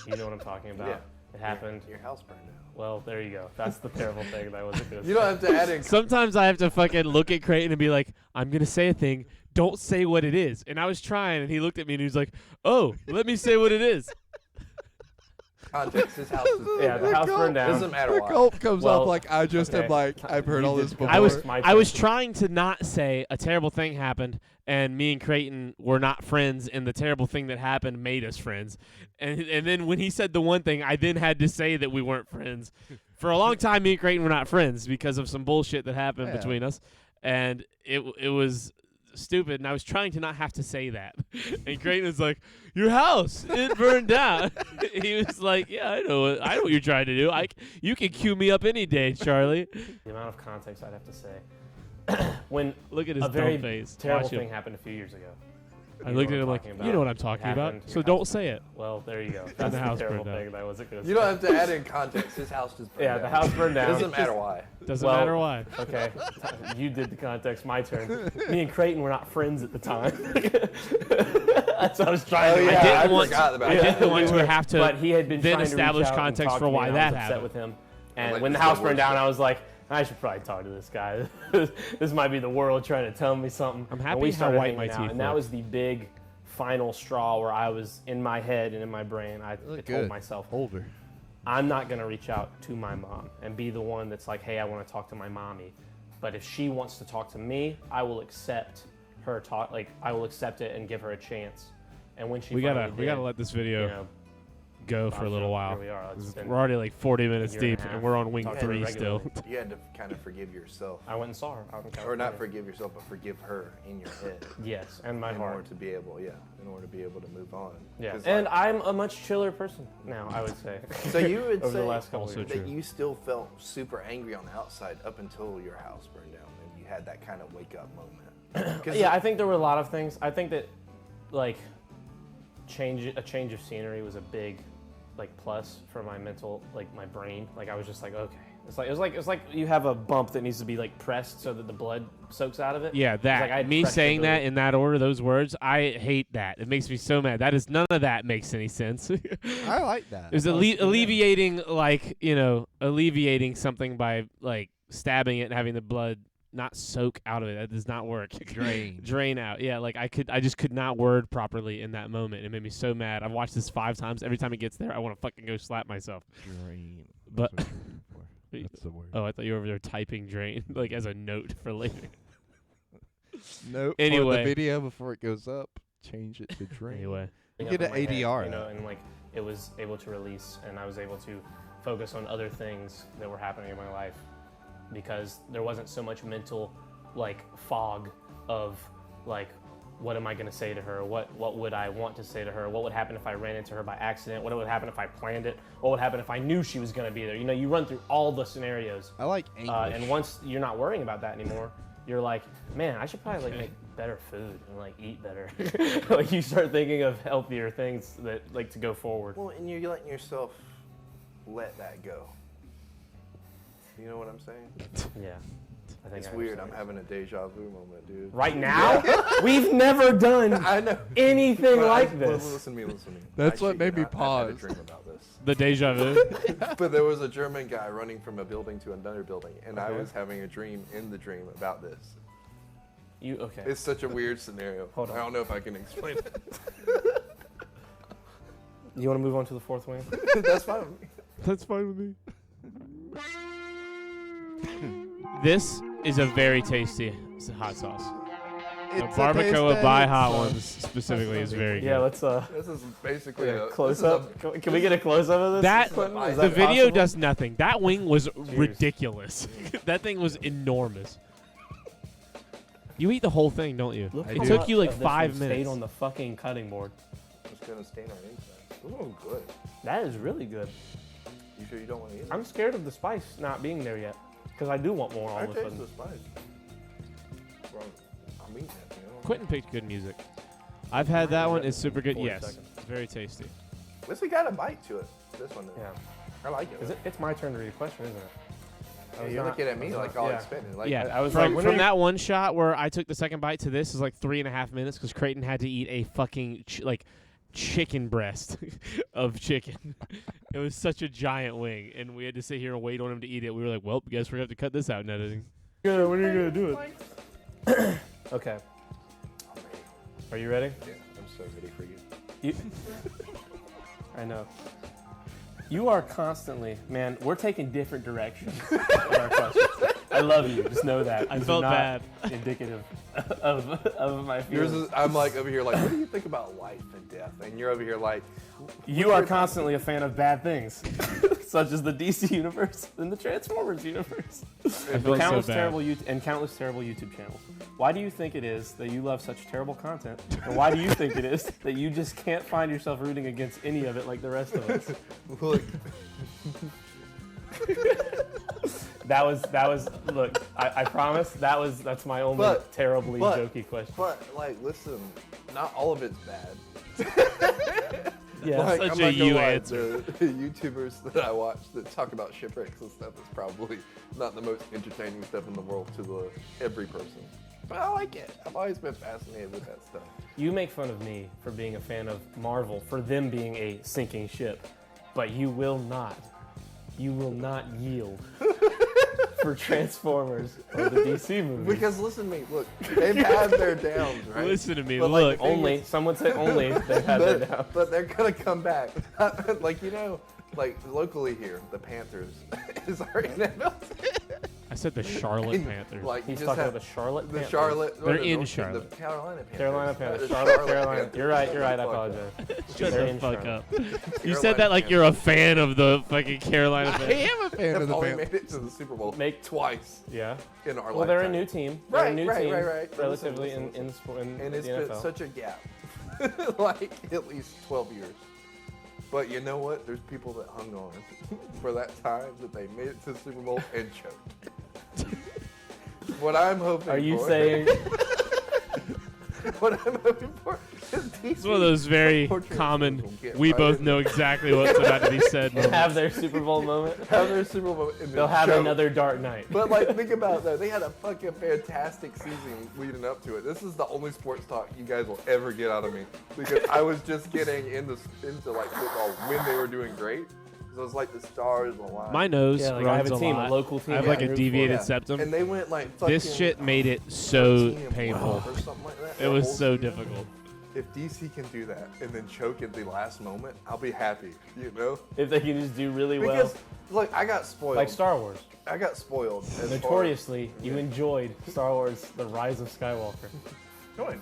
You know what I'm talking about. Yeah. It happened. Your house burned down. Well, there you go. That's the terrible thing that I wasn't going to You don't have to add in. Sometimes I have to fucking look at Creighton and be like, I'm going to say a thing. Don't say what it is. And I was trying, and he looked at me and he was like, oh, let me say what it is. Context. His house is Yeah, the house burned down. Doesn't matter The why. gulp comes Well, up like I just am okay. like I've heard You all did this the before. I was My I was turn. trying to not say a terrible thing happened, and me and Creighton were not friends, and the terrible thing that happened made us friends. And then when he said the one thing, I then had to say that we weren't friends. For a long time, me and Creighton were not friends because of some bullshit that happened Yeah. between us, and it was stupid, and I was trying to not have to say that. And Creighton was like, "Your house, it burned down." He was like, "Yeah, I know what you're trying to do. You can cue me up any day, Charlie." The amount of context I'd have to say. When Look at his a very dumb face. terrible Watch him. thing happened a few years ago. I You know looked what at I'm him like, talking you about. know what I'm talking It about, happened. so Your don't house- say it. Well, there you go. That's the house terrible burned down. thing that I wasn't going to You say. don't have to add in context. His house just burned Yeah, down. the house burned down. Doesn't matter why. Doesn't Well, matter why. Okay, you did the context. My turn. Me and Creighton were not friends at the time. That's what I was trying to. Oh, do. yeah, I didn't want forgot about I that. didn't want we to were- have to But he had been then trying to establish reach out and context talk for to me, why and I that was upset happened. with him. And Like when the the house Star burned Wars down, shit. I was like, I should probably talk to this guy. This might be the world trying to tell me something. I'm And happy we how started white my hanging out, teeth and that look. was the big final straw where I was in my head and in my brain. I Look told good. myself, Older. I'm not going to reach out to my mom and be the one that's like, hey, I want to talk to my mommy. But if she wants to talk to me, I will accept her talk. Like, I will accept it and give her a chance. And when she We gotta finally did, let this video you know, go for a little while. Here we are. It's been We're already like 40 minutes a year and a deep, and half. we're on wing Talked 3 to her still. regularly. You had to kind of forgive yourself, I went and saw her out in or California. not forgive yourself, but forgive her in your head. Yes, and my in order heart. to be able, in order to be able to move on. Yeah, 'Cause, and like, I'm a much chiller person now, I would say. so you would over say the last couple Also of years. true. that you still felt super angry on the outside up until your house burned down, and you had that kind of wake up moment. 'Cause Yeah, I think there were a lot of things. I think that, like, a change of scenery was a big, like, plus for my mental, like, my brain. Like, I was just like, okay. It was like you have a bump that needs to be like pressed so that the blood soaks out of it. Yeah, that. like I had Me pressure saying to that it. in that order, those words, I hate that. It makes me so mad. That is none of that makes any sense. I like that. It was alleviating, like, alleviating something by, like, stabbing it and having the blood not soak out of it. That does not work. Drain. Drain out. Yeah, like I just could not word properly in that moment. It made me so mad. I've watched this 5 times. Every time it gets there, I want to fucking go slap myself. Drain. But- That's what I'm looking for. That's the word. Oh, I thought you were over there typing drain, like as a note for later. Nope. For Anyway. the video before it goes up, change it to drain. Anyway. You up get in an my head, ADR. you know, and like it was able to release, and I was able to focus on other things that were happening in my life because there wasn't so much mental like fog of like what am I going to say to her? What would I want to say to her? What would happen if I ran into her by accident? What would happen if I planned it? What would happen if I knew she was going to be there? You know, you run through all the scenarios. I like English. And once you're not worrying about that anymore, you're like, man, I should probably like make better food and like eat better. Like you start thinking of healthier things that like to go forward. Well, and you're letting yourself let that go. You know what I'm saying? Yeah. I think It's I weird. I'm understand. having a deja vu moment, dude. Right now? We've never done I know. anything But like Listen this. to me. Listen to me. That's I what shit made you me not, I've had a pause. dream about this. The deja vu. But there was a German guy running from a building to another building, and I Okay. was having a dream in the dream about this. Okay. It's such a weird scenario. Hold on. I don't know if I can explain it. You want to move on to the fourth wing? That's fine with me. That's fine with me. This is a very tasty hot sauce. The It's a barbacoa taste by and Hot it's, Ones specifically is very Yeah, good. let's This is basically get a a close this is up. Can we get a close up of this? That Clinton? Is the that video possible? does nothing. That wing was ridiculous. That thing was enormous. You eat the whole thing, don't you? Look It how took much you like of this 5 one minutes. Stayed on the fucking cutting board. It's gonna stain our inside. Ooh, good. That is really good. You sure you don't want to eat it? I'm scared of the spice not being there yet, because I do want more all I of a taste sudden. the spice. Well, I'm eating it, you know. Quentin picked good music. I've had that one. It's super good. 40 Yes, seconds. it's very tasty. This one got a bite to it. This one did. Yeah. I like it. It's my turn to read a question, isn't it? I Hey, was you're not- looking at I me was like not- all yeah. expectant. Like, Yeah, I was from, like, when are from you- that one shot where I took the second bite to this is like 3.5 minutes because Creighton had to eat a fucking chicken breast of chicken. It was such a giant wing, and we had to sit here and wait on him to eat it. We were like, "Well, guess we're gonna have to cut this out in editing." Yeah, when are you gonna do it? Okay. I'm ready. Are you ready? Yeah, I'm so ready for you. You, I know. You are constantly, man. We're taking different directions in our questions. I love you. Just know that. I These are felt not bad. Indicative of my Yours feelings. is, I'm like over here like, what do you think about life and death? And you're over here like, You are constantly a fan of bad things, such as the DC universe and the Transformers universe. feel so Countless bad. terrible countless terrible YouTube channels. Why do you think it is that you love such terrible content? And why do you think it is that you just can't find yourself rooting against any of it like the rest of us? look, That was look, I promise that's my only But- terribly but- jokey question. but like, listen, not all of it's bad. Yeah. Like, Such I'm a not gonna you lie, answer. The YouTubers that I watch that talk about shipwrecks and stuff is probably not the most entertaining stuff in the world to every person. But I like it. I've always been fascinated with that stuff. You make fun of me for being a fan of Marvel, for them being a sinking ship, but you will not yield for Transformers or the DC movies. Because listen to me, look, they've had their downs, right? Listen to me. But, like, Look, the thing Only, some would say only, they had their down. but they're gonna come back. Like, you know, like locally here, the Panthers is our NFL. I said the Charlotte Panthers. Like, He's just talking have about the Charlotte the Panthers. Charlotte. They're no, in no, Charlotte. The Carolina Panthers. Carolina Panthers. The Charlotte, Carolina. Panthers. You're right, I Fuck up. apologize. Shut They're the in fuck Charlotte. up. You Carolina said that like Panthers. you're a fan of the fucking Carolina I Panthers. am a fan of They've the only Panthers. made it to the Super Bowl Make- twice Yeah. in our Well, they're a lifetime. new team. They're a Right, new right, team, right, right. But listen, relatively listen, in the sport in And the it's been NFL. such a gap, like at least 12 years. But you know what? There's people that hung on for that time that they made it to the Super Bowl and choked. What I'm hoping Are you for, saying what I'm hoping for is It's one of those very common, we both know exactly what's about to be said have moments. their Super Bowl moment? have their Super Bowl and then They'll have choke. another dark night. But like, think about it though. They had a fucking fantastic season leading up to it. This is the only sports talk you guys will ever get out of me because I was just getting into like football when they were doing great. So it's like the stars aligned. My nose Yeah, like I runs have a team, lot. a local team. I have I like can a root for. deviated Yeah. septum. And they went like fucking, This shit made it so 13 and painful. 12 or something like that. It the was whole so season. difficult. If DC can do that and then choke at the last moment, I'll be happy. You know? If they can just do really well. Because look, I got spoiled. Like Star Wars. I got spoiled. as far as- Notoriously, you enjoyed Star Wars: The Rise of Skywalker.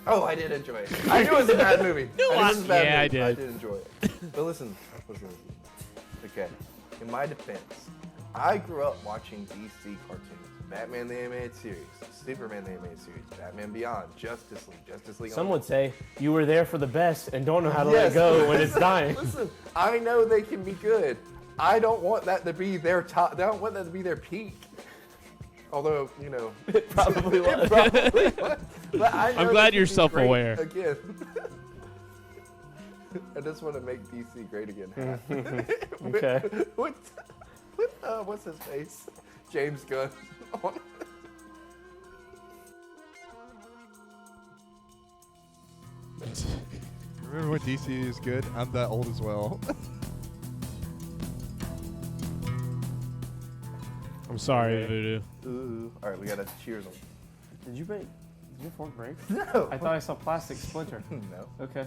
Oh, I did enjoy it. I knew it was a bad movie. No, I knew it was a bad yeah, I movie. did. I did enjoy it. But listen. Okay. In my defense, I grew up watching DC cartoons. Batman the Animated Series, Superman the Animated Series, Batman Beyond, Justice League. Some would say you were there for the best and don't know how to let go when it's dying. Listen, I know they can be good. I don't want that to be their top. I don't want that to be their peak. Although, you know, It probably was. it probably was. But I know I'm they glad can you're be self-aware. great Again. I just want to make DC great again. Okay. What's his face? James Gunn. Remember when DC is good? I'm that old as well. I'm sorry, Okay. Voodoo. Ooh. All right, we gotta cheers them. Did your fork break? No. I thought I saw plastic splinter. No. Okay.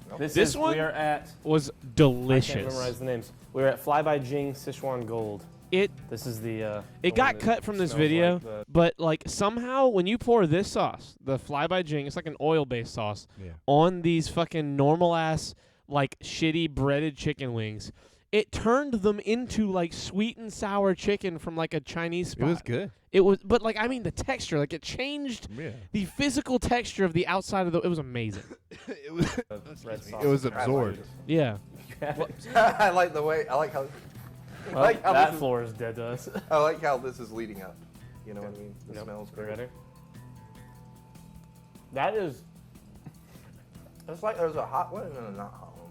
Nope. This one We are at. Was I can't delicious. memorize the names. We're at Fly by Jing Sichuan Gold. It This is the. It the one got that cut from this smells video, like the- but like somehow when you pour this sauce, the Fly by Jing, it's like an oil-based sauce Yeah. on these fucking normal ass like shitty breaded chicken wings. It turned them into like sweet and sour chicken from like a Chinese It spot. was good. It was, but like I mean the texture, like it changed Yeah. the physical texture of the outside of the. It was amazing. It was. the red sauce. It was is absorbed. Yeah. I like the way. I like how. I Well, like how that this is, floor is dead to us. I like how this is leading up. You know what I mean? The Yep. smells You great. ready? That is. It's like there's a hot one and a not hot one.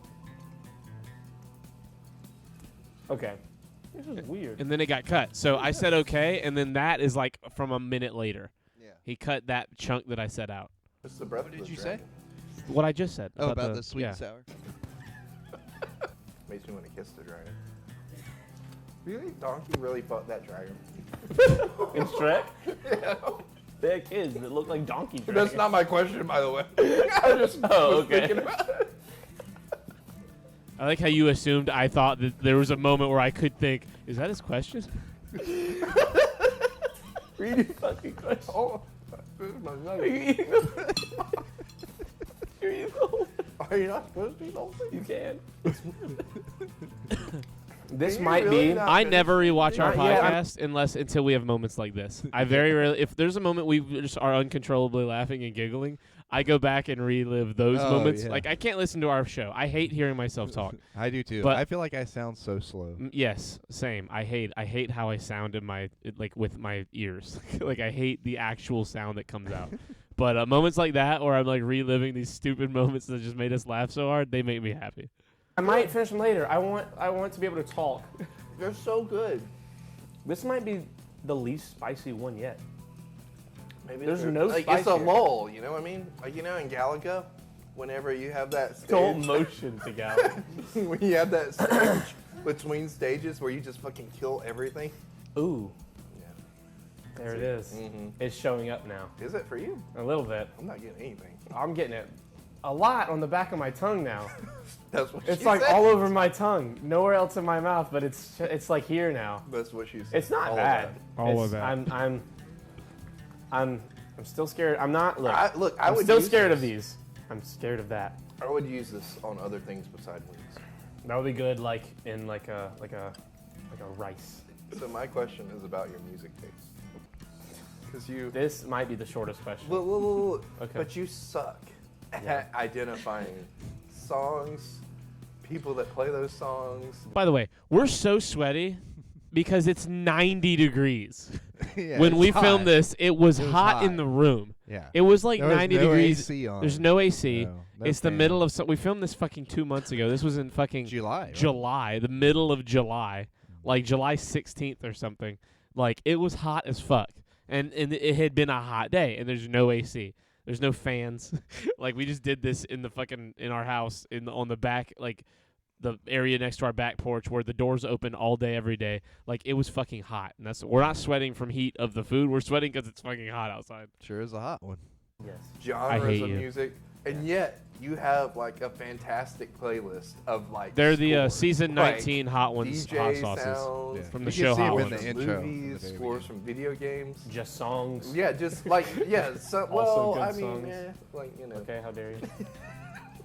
Okay. This is weird. And then it got cut. So I said okay, and then that is like from a minute later. Yeah. He cut that chunk that I set out. It's the breath. What of did the you say? dragon. What I just said. Oh, about the sweet yeah. and sour. Makes me want to kiss the dragon. Really? Donkey really fucked that dragon? In Shrek? They had kids that look like donkey dragons. That's not my question, by the way. I just Oh, was okay. thinking about it. I like how you assumed I thought that there was a moment where I could think, is that his question? Read your fucking question. Oh, this is my Are nugget. you eating the You're eating the whole thing? Are you not supposed to eat the whole thing? You can. This Are you might really be. not I finished? never rewatch our Not yet. podcast until we have moments like this. I very rarely, if there's a moment we just are uncontrollably laughing and giggling, I go back and relive those Oh, moments. yeah. Like I can't listen to our show. I hate hearing myself talk. I do too. But- I feel like I sound so slow. Yes, same. I hate how I sound in my with my ears. Like I hate the actual sound that comes out. But moments like that, where I'm like reliving these stupid moments that just made us laugh so hard, they make me happy. I might finish them later. I want to be able to talk. They're so good. This might be the least spicy one yet. Maybe There's they're- no like spice it's a here. lull. You know what I mean? Like in Galaga, whenever you have that Don't stage, motion to go. when you have that stage between stages where you just fucking kill everything. Ooh, Yeah. there it is. Mhm. It's showing up now. Is it for you? A little bit. I'm not getting anything. I'm getting it a lot on the back of my tongue now. That's what It's she like said. all over my tongue. Nowhere else in my mouth, but it's like here now. That's what she said. It's not All of bad. that. All It's- of that. I'm still scared. I'm not. Look, I I'm would still use scared of this. these. I'm scared of that. I would use this on other things beside wings. That would be good, like in like a rice. So my question is about your music taste. Because you, This might be the shortest question. look, Okay. but you suck Yeah. at identifying songs, people that play those songs. By the way, we're so sweaty because it's 90 degrees. Yeah, When it's we hot. filmed this, it was, It was hot in hot. the room. Yeah. It was like There was 90 no degrees. AC on. There's no AC. No, no It's the fan. middle of we filmed this fucking 2 months ago. This was in fucking July. Right? July, the middle of July, like July 16th or something. Like it was hot as fuck, and it had been a hot day, and there's no AC, there's no fans. Like we just did this in the fucking in our house on the back, like the area next to our back porch where the doors open all day every day. Like it was fucking hot, and we're not sweating from heat of the food. We're sweating because it's fucking hot outside. Sure is a hot one. Yes. Genres hate of you. music, and yet you have like a fantastic playlist of like. They're the scores, season like 19 hot ones, DJ hot sauces. sounds Yeah. From You the can show see 'em Hot in Ones. the intro. movies, of the scores video from video games. Just songs. Yeah, just like yeah. So, Also well, good I mean, songs. yeah, like you know. Okay, how dare you?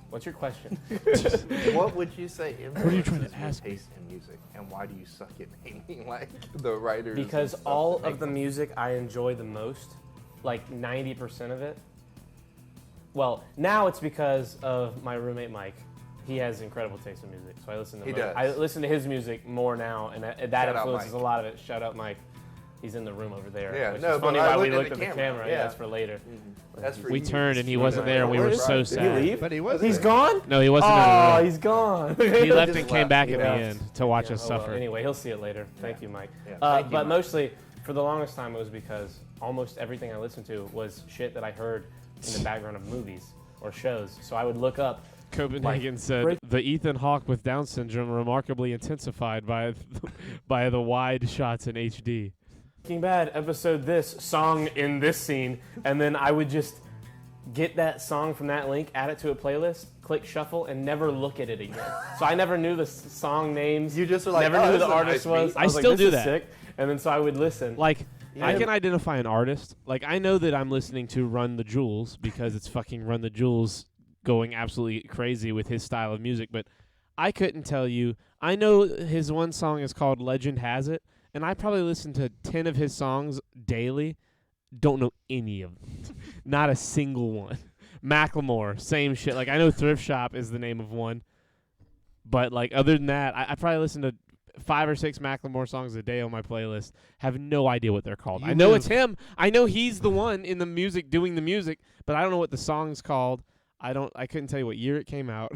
What's your question? What would you say are you influences trying to your ask me? taste in music, and why do you suck at naming like the writers? and Because stuff all that make of the them? music I enjoy the most, like 90% of it. Well, now it's because of my roommate Mike. He has incredible taste in music, so I listen to He mo- does. I listen to his music more now, and that Shout out influences Mike. a lot of it. Shout out Mike. He's in the room over there. Yeah, which no, is but funny I why we looked looked at at the the camera, camera. yeah. Yeah, that's for later. That's for We you. turned and he Sweet wasn't there, and we Where were is so he? sad. Did he leave? But he was. He's there. gone? No, he wasn't in Oh, the room. he's gone. He left just and came left. back He at the left. end to watch Yeah, us oh, well, suffer. anyway, he'll see it later. Thank you, Mike. Yeah, thank you, But Mike. mostly, for the longest time, it was because almost everything I listened to was shit that I heard in the background of movies. or shows. So I would look up. Copenhagen said break- the Ethan Hawke with Down syndrome remarkably intensified by by the wide shots in HD. Breaking Bad episode this song in this scene, and then I would just get that song from that link, add it to a playlist, click shuffle, and never look at it again. So I never knew the song names. You just were like, never oh, knew who this the is a artist nice was. beat. I was like, still this do is that. sick. And then so I would listen. Like, I Yeah. can identify an artist. Like, I know that I'm listening to Run the Jewels because it's fucking Run the Jewels going absolutely crazy with his style of music, but I couldn't tell you. I know his one song is called Legend Has It, and I probably listen to 10 of his songs daily. Don't know any of them. Not a single one. Macklemore, same shit. Like, I know Thrift Shop is the name of one, but, like, other than that, I probably listen to 5 or 6 Macklemore songs a day on my playlist. Have no idea what they're called. You I know live- it's him. I know he's the one in the music doing the music, but I don't know what the song's called. I couldn't tell you what year it came out.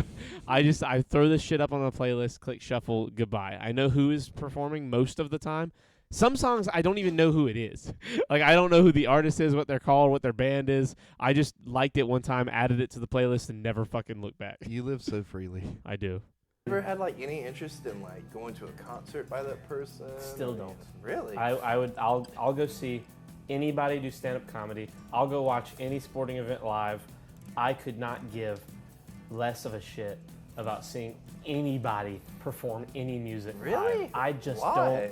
I throw this shit up on a playlist, click shuffle, goodbye. I know who is performing most of the time. Some songs I don't even know who it is. Like, I don't know who the artist is, what they're called, what their band is. I just liked it one time, added it to the playlist, and never fucking looked back. You live so freely. I do. Ever had like any interest in like going to a concert by that person? Still don't. Really? I'll go see anybody do stand-up comedy. I'll go watch any sporting event live. I could not give less of a shit about seeing anybody perform any music Really? live. I just Why?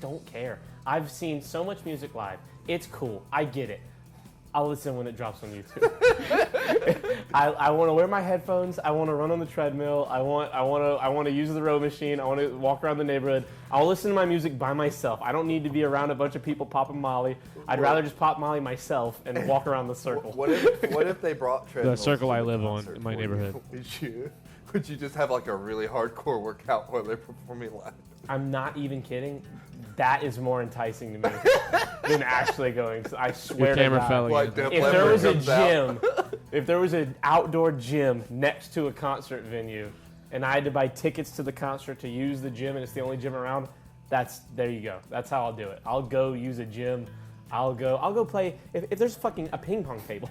don't care. I've seen so much music live. It's cool. I get it. I'll listen when it drops on YouTube. I want to wear my headphones. I want to run on the treadmill. I want to use the row machine. I want to walk around the neighborhood. I'll listen to my music by myself. I don't need to be around a bunch of people popping Molly. I'd rather just pop Molly myself and walk around the circle. What if they brought treadmills circle to I the live on concert in my for you? neighborhood. Would you just have like a really hardcore workout while they're performing live? I'm not even kidding. That is more enticing to me than actually going. So I swear Your to camera God. fell Like again. Def If there Leppard was a comes out. gym, if there was an outdoor gym next to a concert venue, and I had to buy tickets to the concert to use the gym, and it's the only gym around, there you go. That's how I'll do it. I'll go use a gym. I'll go play. If there's fucking a ping pong table,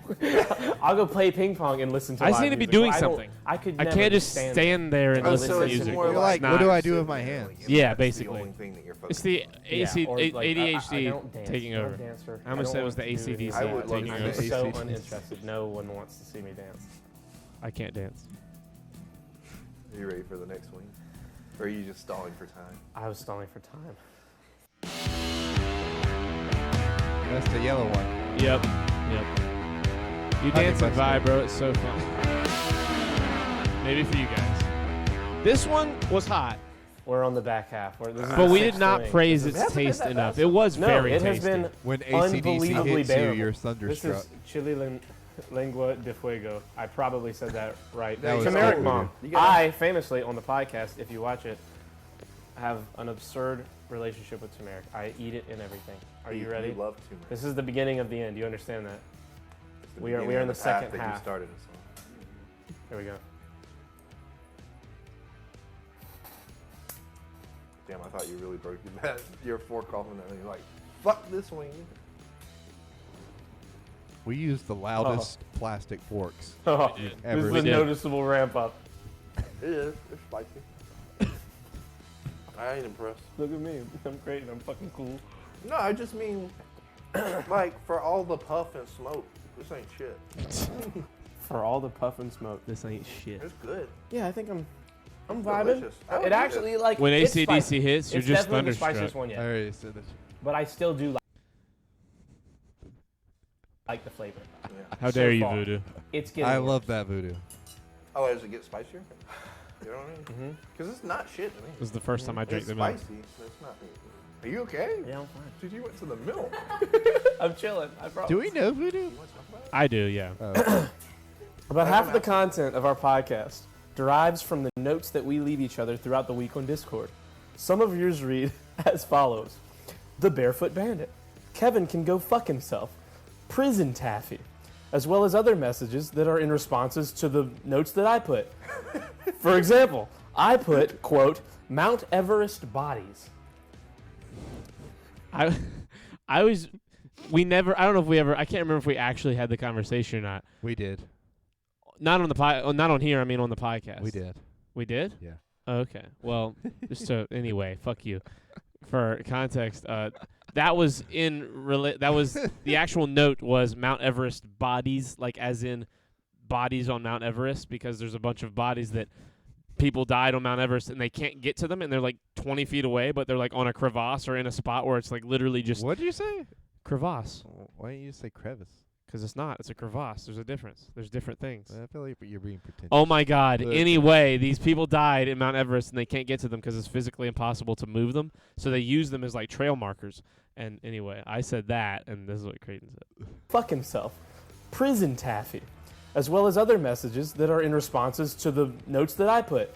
I'll go play ping pong and listen to. I just live need to be music. doing I don't- something. I could. I never can't just stand stand there and Oh, listen so to it's music. more You're like, Not- what do I do with my hands? Yeah, That's basically. the only thing that you're It's focused the AC, or, like, I ADHD don't dance. taking I'm over. a dancer. I'm I gonna don't say it was want the to do AC/DC I would love taking to I'm over. see so AC/DC. uninterested. No one wants to see me dance. I can't dance. Are you ready for the next one? Or are you just stalling for time? I was stalling for time. That's the yellow one. Yep. You dance and that's vibe, good. bro. It's so fun. Maybe for you guys. This one was hot, We're on the back half. This is but the we did sixth not inning. praise This its is- taste that enough. bad. It was No, very it has tasty. been When ACDC unbelievably hits you, bearable. you're This thunderstruck. is chili lengua de fuego. I probably said that right. That was Turmeric cool. Mom. You gotta- I famously on the podcast, if you watch it, have an absurd relationship with turmeric. I eat it in everything. Are you ready? You love turmeric. This is the beginning of the end. You understand that? It's the we are beginning in of the path second that half. You started us on. Here we go. Damn, I thought you really broke your fork off and then you're like, fuck this wing. We use the loudest plastic forks Oh, did. this ever. is We a did. noticeable ramp up. It is. It's spicy. I ain't impressed. Look at me. I'm great. I'm fucking cool. No, I just mean, like, for all the puff and smoke, this ain't shit. For all the puff and smoke. This ain't shit. It's good. Yeah, I think I'm It's vibing. delicious. I would It eat actually like When it's AC/DC spicy. hits, you're It's just definitely the thunderstruck. spiciest one I yet. already said this. But I still do like the flavor. Yeah. How So dare you, far. Voodoo? It's getting. I love that voodoo. Oh, does it get spicier? You know what I mean? Mhm. Because it's not shit to me. This is the first time I drank It's the milk. spicy, but it's not. Are you okay? Yeah, I'm fine. Dude, you went to the milk. I'm chilling. I promise. Do we know voodoo? You want to talk about it? I do, yeah. Oh. About I half don't of the know. content of our podcast derives from the notes that we leave each other throughout the week on Discord. Some of yours read as follows: The Barefoot Bandit. Kevin can go fuck himself. Prison Taffy. As well as other messages that are in responses to the notes that I put. For example, I put, quote, Mount Everest bodies. I was, I don't know if we ever, I can't remember if we actually had the conversation or not. We did. Not on the not on here. I mean on the podcast. We did. We did? Yeah. Oh, okay. Well, just so anyway, fuck you. For context, that was the actual note was Mount Everest bodies, like as in bodies on Mount Everest, because there's a bunch of bodies that people died on Mount Everest and they can't get to them, and they're like 20 feet away, but they're like on a crevasse or in a spot where it's like literally just What did you say? crevasse. Why didn't you say crevice? Because it's not. It's a crevasse. There's a difference. There's different things. I feel like you're being pretentious. Oh my God. Look. Anyway, these people died in Mount Everest and they can't get to them because it's physically impossible to move them. So they use them as like trail markers. And anyway, I said that, and this is what Creighton said. Fuck himself. Prison taffy. As well as other messages that are in responses to the notes that I put.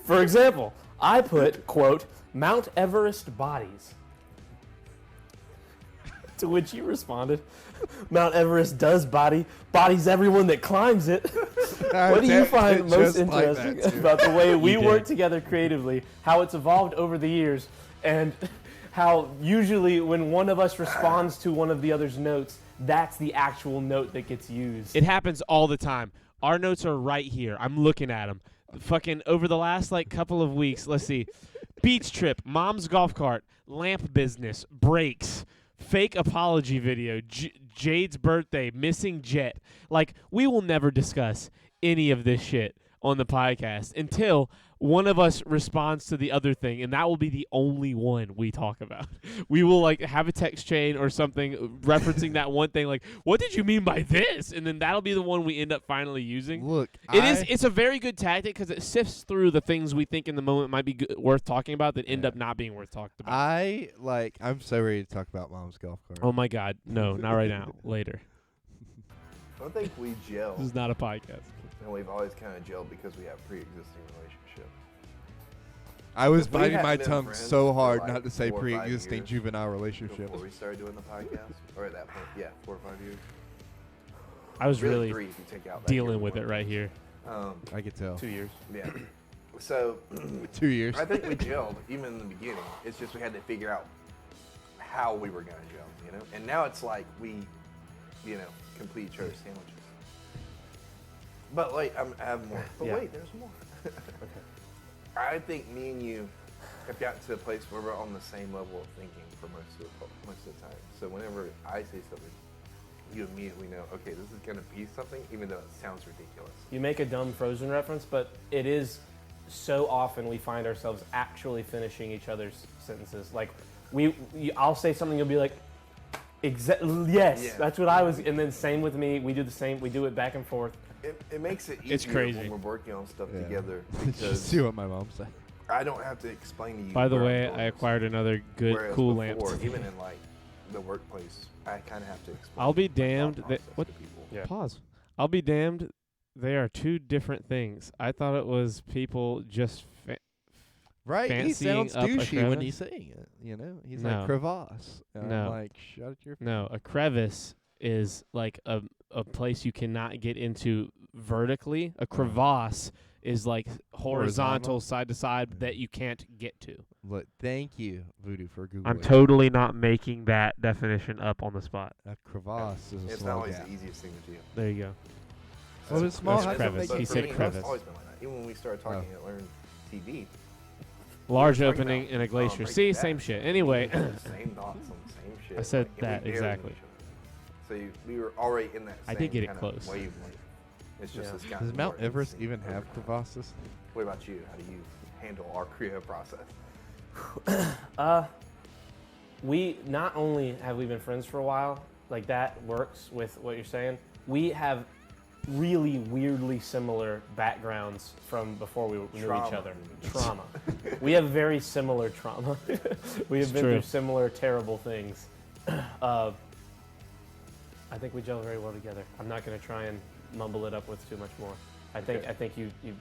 For example, I put, quote, Mount Everest bodies. To which you responded, Mount Everest does bodies everyone that climbs it. What do you find most interesting about the way we work together creatively, how it's evolved over the years, and how usually when one of us responds to one of the other's notes, that's the actual note that gets used? It happens all the time. Our notes are right here. I'm looking at them. Fucking over the last like couple of weeks, let's see. Beach trip, mom's golf cart, lamp business, brakes, fake apology video, Jade's birthday, missing jet. Like, we will never discuss any of this shit on the podcast until one of us responds to the other thing, and that will be the only one we talk about. We will like have a text chain or something referencing that one thing, like, what did you mean by this? And then that'll be the one we end up finally using. Look, It's a very good tactic because it sifts through the things we think in the moment might be worth talking about that end up not being worth talking about. I'm so ready to talk about mom's golf cart. Oh my God, no, not right now. Later. I think we gel, This is not a podcast. and we've always kind of gelled because we have pre-existing relationship. I was We biting hadn't my been tongue friends so for hard like not to say 4 or 5 pre-existing years juvenile relationship. Before we started doing the podcast, or at that point, yeah, 4 or 5 years. I was really 3 if you take out that dealing year with it one. right here. I could tell. 2 years. Yeah. So 2 years. I think we gelled even in the beginning. It's just we had to figure out how we were gonna gel, you know. And now it's like we, you know, complete each other's sandwiches. But like I have more. But Yeah. wait, there's more. I think me and you have gotten to a place where we're on the same level of thinking for most of the time. So whenever I say something, you immediately know, okay, this is gonna be something, even though it sounds ridiculous. You make a dumb Frozen reference, but it is so often we find ourselves actually finishing each other's sentences. Like, I'll say something, you'll be like, yes, Yeah. that's what I was, and then same with me, we do the same, we do it back and forth. It makes it easier It's crazy. when we're working on stuff Yeah. together Just because see what my mom said. I don't have to explain to you. By the where way, I'm I going. acquired another good Whereas cool before, lamp. even in like the workplace, I kind of have to explain. I'll be my thought damned that process what to people. Yeah. Pause. I'll be damned. They are two different things. I thought it was people just Right? He fancying sounds up a douchey when crevice? he's saying it. You know, he's No. like crevasse. And No. I'm like, shut your. no. A crevice is like a place you cannot get into vertically. A crevasse is like horizontal side to side that you can't get to. Look, thank you, Voodoo, for Googling. I'm totally not making that definition up on the spot. A crevasse is a It's small not always gap. the easiest thing to do. There you go. Well, it's small. That's How does it crevice. make He it said big? It's crevice. always been like that. Even when we started talking at Learn TV. Large we were talking opening about, in a glacier. breaking See, down. same shit. Anyway, We had the same thoughts on the same shit. I said and we that, barely exactly. knew each other. So we were already in that I same did get it kind close. of wavelength. It's just Yeah. it's gotten Does Mount more Everest insane even over have time. crevasses? What about you? How do you handle our creative process? We not only have we been friends for a while, like that works with what you're saying. We have really weirdly similar backgrounds from before we knew each Trauma. other. Trauma. We have very similar trauma. We have It's been true. through similar terrible things. I think we gel very well together. I'm not going to try and mumble it up with too much more. I think you answered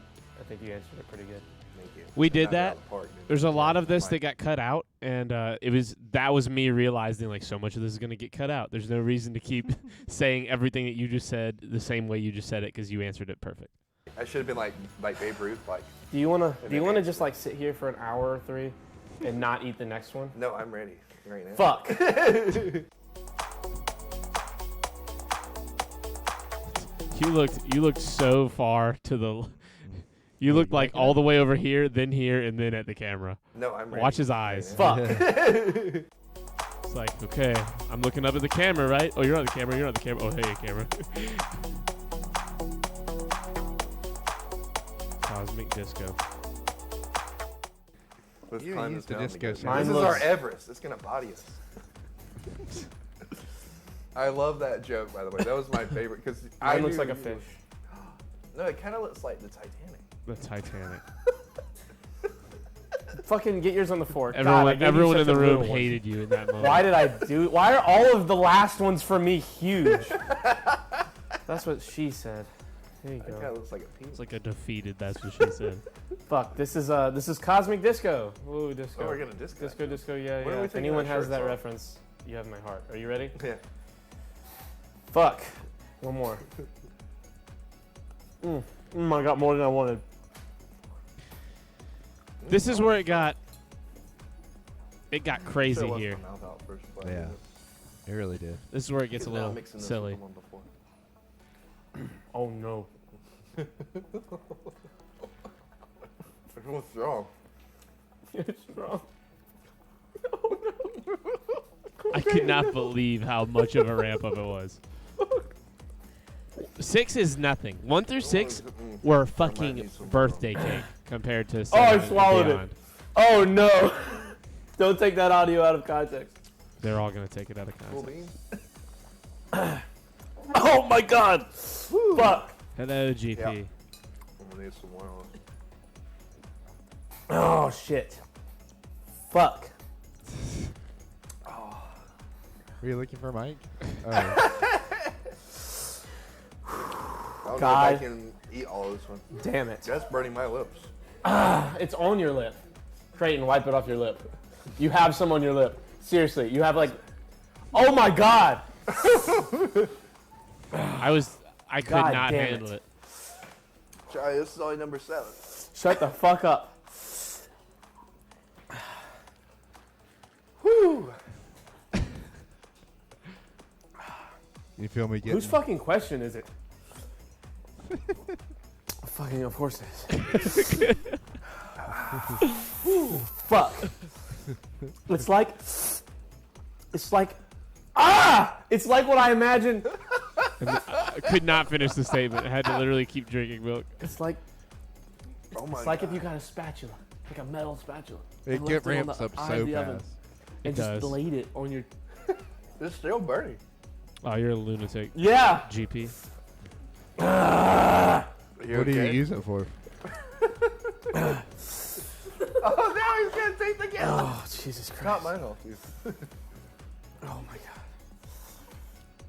it pretty good. Thank you. We did Knocked it out that. of the park, dude. there's a lot of this Like, that got cut out, and that was me realizing like so much of this is gonna get cut out. There's no reason to keep saying everything that you just said the same way you just said it because you answered it perfect. I should have been like Babe Ruth. Like, Do you want then to answer. just like sit here for an hour or 3 and not eat the next one? no, I'm ready right now. Fuck. You looked so far to the. You looked like all the way over here, then here, and then at the camera. No, I'm ready. Watch his eyes. Fuck. It's like, okay, I'm looking up at the camera, right? Oh, you're on the camera. You're on the camera. Oh, hey, camera. Cosmic Disco. Let's You climb used this the mountain disco together. sound. Mine This is our looks- Everest. It's gonna body us. I love that joke, by the way. That was my favorite because Mine looks like a fish. No, it kind of looks like the Titanic. The Titanic. Fucking get yours on the fork. God, I Everyone, gave you everyone in such the a room little one. hated you in that moment. Why did I do? Why are all of the last ones for me huge? That's what she said. There you That kind go. of looks like a penis. It's like a defeated. That's what she said. Fuck. This is Cosmic Disco. Ooh, disco. Oh, we're gonna disco. Disco. Yeah, When are yeah. we If taking anyone our has shirts that off? reference, you have my heart. Are you ready? Yeah. Fuck. One more. I got more than I wanted. This is where it got crazy Should've left here. my mouth out first, but I Yeah. didn't. It really did. This is where it gets a Because now little mixing this with silly. the one before. Oh no. What's wrong? It's wrong. I could not believe how much of a ramp up it was. 6 is nothing. 1 through 6 were fucking need some more. birthday cake compared to. I 7 and swallowed it. beyond. Oh no. Don't take that audio out of context. They're all gonna take it out of Cool context. beans? Oh my god. Fuck. Hello, GP. Yeah. I'm gonna need some more on it. Oh shit. Fuck. Were you looking for a mic? Oh, I'll God. go back and eat all this one. Damn it. That's burning my lips. It's on your lip. Creighton, wipe it off your lip. You have some on your lip. Seriously, you have like. Oh my god. I could God not damn handle it. it. Charlie, this is only number 7. Shut the fuck up. Whew. you feel me getting? Whose fucking question is it? Fucking, of course it is. Fuck. It's like. It's like what I imagined. I could not finish the statement. I had to literally keep drinking milk. It's like Oh my it's like God. if you got a spatula, like a metal spatula, It and get left on ramps the up eye so of the oven, fast. and It just does. laid it on your. It's still burning. Oh, you're a lunatic, Yeah. GP. You What do you okay? use it for? Oh, now he's gonna take the gas. Oh Jesus Christ. Not mine off, dude. Oh my God.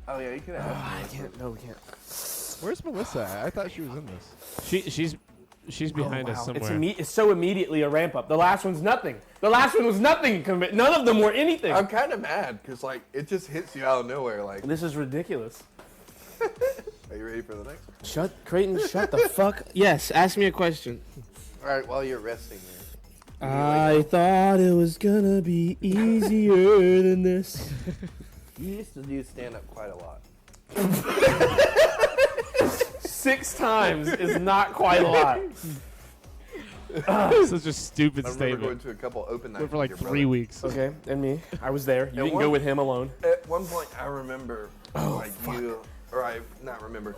Oh yeah, you can have I can't. No, we can't. Where's Melissa at? I thought she was in this. She's behind us It's somewhere. it's so immediately a ramp up. The last one's nothing. The last one was nothing. None of them were anything. I'm kind of mad because like it just hits you out of nowhere. Like, This is ridiculous. are you ready for the next one? Creighton, shut the fuck. Yes, ask me a question. All right, while you're resting there. I thought it was gonna be easier than this. You used to do stand up quite a lot. 6 times is not quite a lot. Such a stupid I remember going statement. to a couple open nights Went for like with your 3 brother. weeks. Okay, and me. I was there. You didn't one- go with him alone. At one point, I remember you, or I not remember.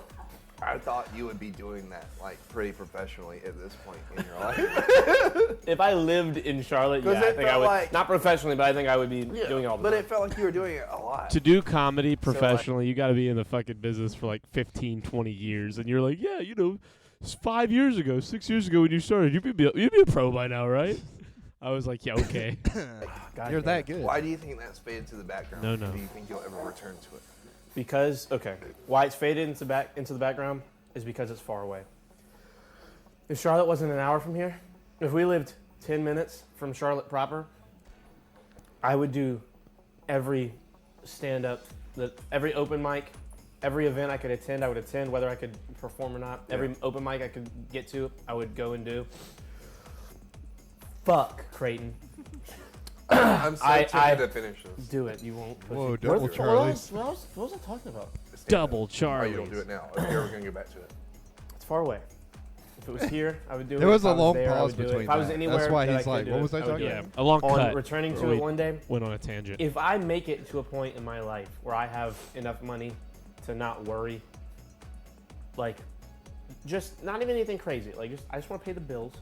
I thought you would be doing that like pretty professionally at this point in your life. If I lived in Charlotte, 'Cause yeah, I it think I felt would. like- Not professionally, but I think I would be doing it all the But time. it felt like you were doing it a lot. To do comedy professionally, you got to be in the fucking business for like 15, 20 years. And you're like, yeah, 5 years ago, 6 years ago when you started, you'd be a pro by now, right? I was like, yeah, okay. God You're damn that it. good. Why do you think that's faded to the background? No, no. Do you think you'll ever return to it? Because why it's faded into the background is because it's far away. If Charlotte wasn't an hour from here, if we lived 10 minutes from Charlotte proper, I would do every stand-up, every open mic, every event I could attend, I would attend, whether I could perform or not. Every open mic I could get to, I would go and do. Fuck, Creighton. I'm so tempted to finish this. Do it. You won't. Pussy. Whoa, double what Charlies. what was I talking about? Double Oh, Charlies. you don't do it now. Okay, we're gonna go back to it. It's far away. If it was here, I would do it. There was If a I long there, I pause would do it. between If I was that. anywhere, That's why that I he's could like, do what it, was I would talking do Yeah, it. a long On cut. returning where to we it one day, Went on a tangent. if I make it to a point in my life where I have enough money to not worry, like, just not even anything crazy, like I just want to pay the bills,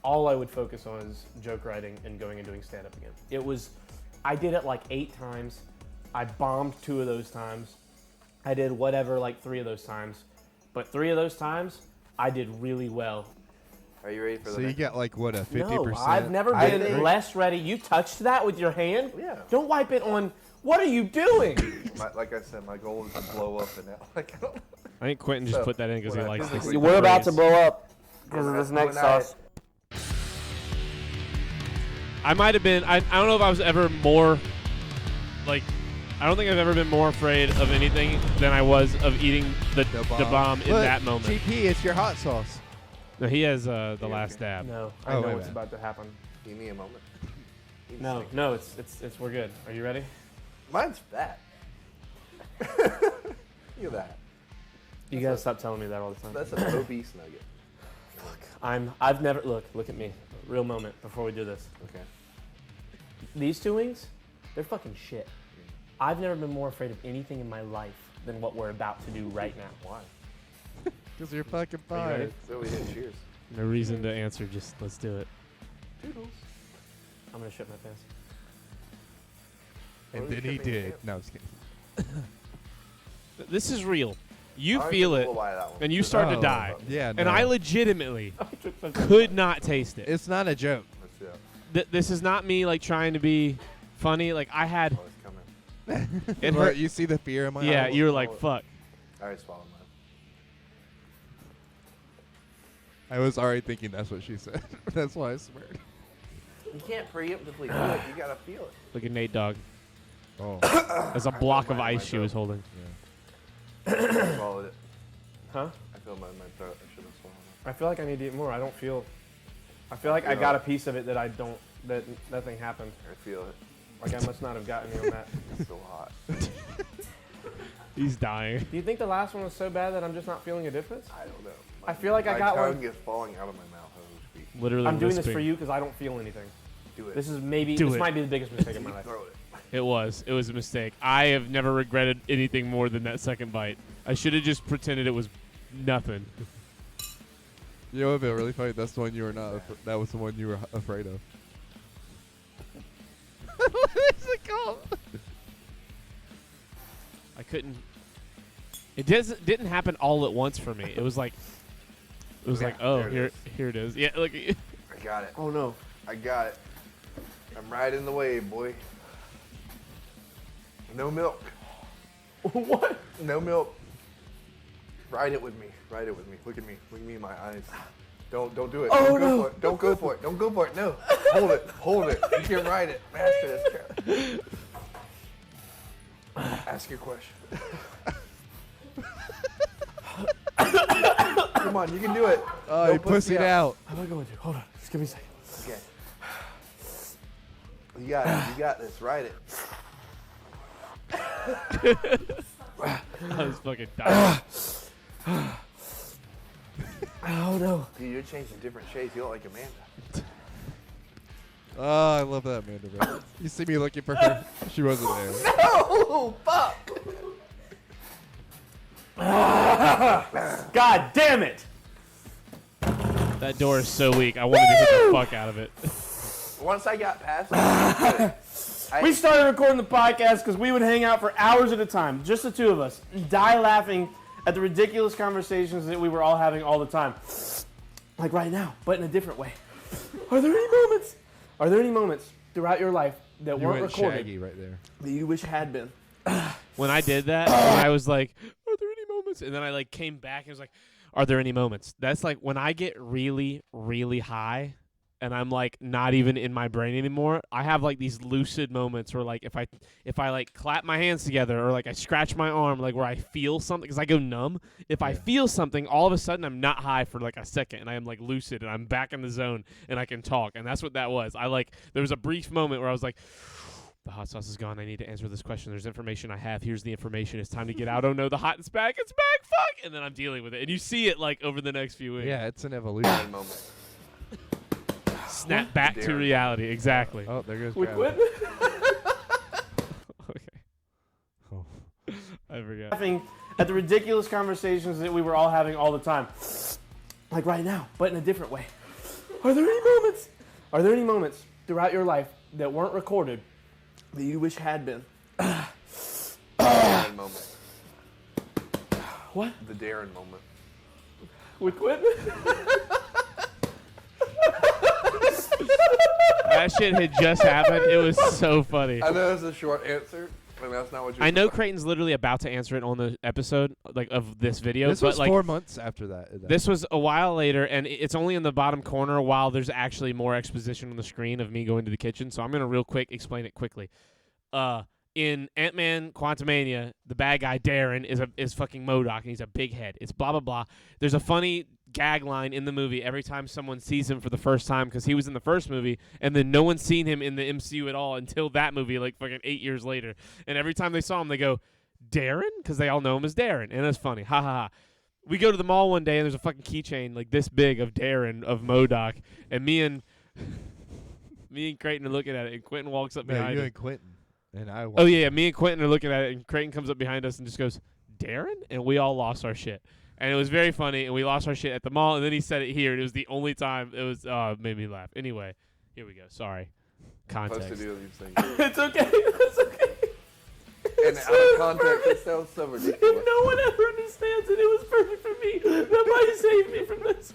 all I would focus on is joke writing and going and doing stand-up again. I did it like 8 times. I bombed 2 of those times. I did whatever like 3 of those times. But 3 of those times, I did really well. Are you ready for the So you next? get like what, a 50%? No, I've never I been think- less ready. You touched that with your hand? Yeah. Don't wipe it on. What are you doing? Like I said, my goal is to blow up and now. Like, I don't. I think Quentin just So, put that in because he when I likes this. physically- We're about to phrase. blow up because of When this I- next when I- sauce. I might have been. I don't know if I was ever more, like, I don't think I've ever been more afraid of anything than I was of eating the bomb in Look, that moment. GP, it's your hot sauce. No, he has the Yeah, last okay. dab. No, Oh, I know wait a what's minute. about to happen. Give me a moment. Give me a No, second. no, it's we're good. Are you ready? Mine's fat. Look at that. You gotta stop telling me that all the time. That's an obese nugget. I've never look at me. Real moment before we do this. Okay. These 2 wings, they're fucking shit. I've never been more afraid of anything in my life than what we're about to do right now. Why? Because you're fucking Are you ready? fine. So we hit cheers. No reason to answer. Just let's do it. Toodles. I'm gonna shit my pants. And What are then you he shipping did. it? No, I was kidding. This is real. You I feel took a it, little bite of that one. and you start to Oh, die. Yeah, And no. I legitimately could not taste it. It's not a joke. Let's see. This is not me like trying to be funny. Like I had, Oh, it's coming. it Look, hurt. you see the fear in my Yeah, eyes? you were like, swallow fuck. I already swallowed mine. I was already thinking that's what she said. That's why I sweared. You can't preemptively do it. You gotta feel it. Look at Nate Dogg. Oh. There's a block of mine in ice my she was throat. holding. I swallowed it. Huh? I feel mine in my throat. I should have swallowed it. I feel like I need to eat more. I don't feel. I feel like I Yeah. got a piece of it that I don't. That nothing happened. I feel it. Like I must not have gotten you on that. It's still hot. He's dying. Do you think the last one was so bad that I'm just not feeling a difference? I don't know. I feel like I got My one. tongue is falling out of my mouth as we speak. Literally. I'm doing this lisping. for you because I don't feel anything. Do it. This is maybe. Do this it. might be the biggest mistake of my You life. throw it. It was. It was a mistake. I have never regretted anything more than that second bite. I should have just pretended it was nothing. You know what would be really funny? That's the one you were not. That was the one you were afraid of. What is it called? I couldn't. It didn't happen all at once for me. It was like. It was Yeah, like, oh, there it here it is. Yeah, look. I got it. Oh no. I got it. I'm riding the wave, boy. No milk. What? No milk. Ride it with me. Ride it with me. Look at me. Look at me in my eyes. Don't do it. Oh, Don't go no. for it. Don't go for it. Don't go for it. No. Hold it. Hold it. You can ride it. Master this. Ask your question. Come on, you can do it. Oh, No he pussy pussied out. How am I going to? Hold on. Just give me a second. Okay. You got it. You got this. Ride it. I was fucking dying. Oh no. Dude, you're changing different shades. You look like Amanda. Oh, I love that Amanda. Bro. You see me looking for her? She wasn't there. Oh, fuck. God damn it. That door is so weak. I wanted to hit the fuck out of it. Once I got past it, We started recording the podcast because we would hang out for hours at a time, just the two of us, die laughing at the ridiculous conversations that we were all having all the time. Like right now, but in a different way. Are there any moments throughout your life that You weren't went recorded Shaggy right there. that you wish had been? When I did that, I was like, are there any moments? And then I like came back and was like, are there any moments? That's like when I get really, really high and I'm like not even in my brain anymore, I have like these lucid moments where like if I like clap my hands together or like I scratch my arm, like where I feel something because I go numb. If I feel something, all of a sudden I'm not high for like a second, and I am like lucid, and I'm back in the zone, and I can talk, and that's what that was. There was a brief moment where I was like, the hot sauce is gone. I need to answer this question. There's information I have. Here's the information. It's time to get out. Oh no, the hot is back. It's back. Fuck. And then I'm dealing with it. And you see it like over the next few weeks. Yeah, it's an evolution. Moment. Snap back to Darren. reality. Exactly. Oh, there goes We Travis. quit. Okay. Oh. I forgot. Laughing at the ridiculous conversations that we were all having all the time, like right now, but in a different way. Are there any moments throughout your life that weren't recorded that you wish had been? Darren moment. What? The Darren moment. We quit. That shit had just happened. It was so funny. I know it's a short answer, but that's not what you. I know Creighton's literally about to answer it on the episode like of this video, This but was like 4 months after that. this was a while later, and it's only in the bottom corner while there's actually more exposition on the screen of me going to the kitchen. So I'm gonna real quick explain it quickly. In Ant-Man Quantumania, the bad guy Darren is fucking MODOK, and he's a big head. It's blah blah blah. There's a funny gag line in the movie every time someone sees him for the first time because he was in the first movie, and then no one's seen him in the MCU at all until that movie, like fucking 8 years later. And every time they saw him, they go, Darren? Because they all know him as Darren, and it's funny. Ha ha ha. We go to the mall one day, and there's a fucking keychain like this big of Darren, of MODOK, and me and Creighton are looking at it, and Quentin walks up No, behind you us. and Quentin. And I Oh, yeah, me and Quentin are looking at it, and Creighton comes up behind us and just goes, Darren? And we all lost our shit. And it was very funny, and we lost our shit at the mall, and then he said it here, and it was the only time it made me laugh. Anyway, here we go. Sorry. supposed to Context. do these things. It's okay. It's okay. And out of context, it sounds so ridiculous. If no one ever understands it, it was perfect for me. That might save me from this.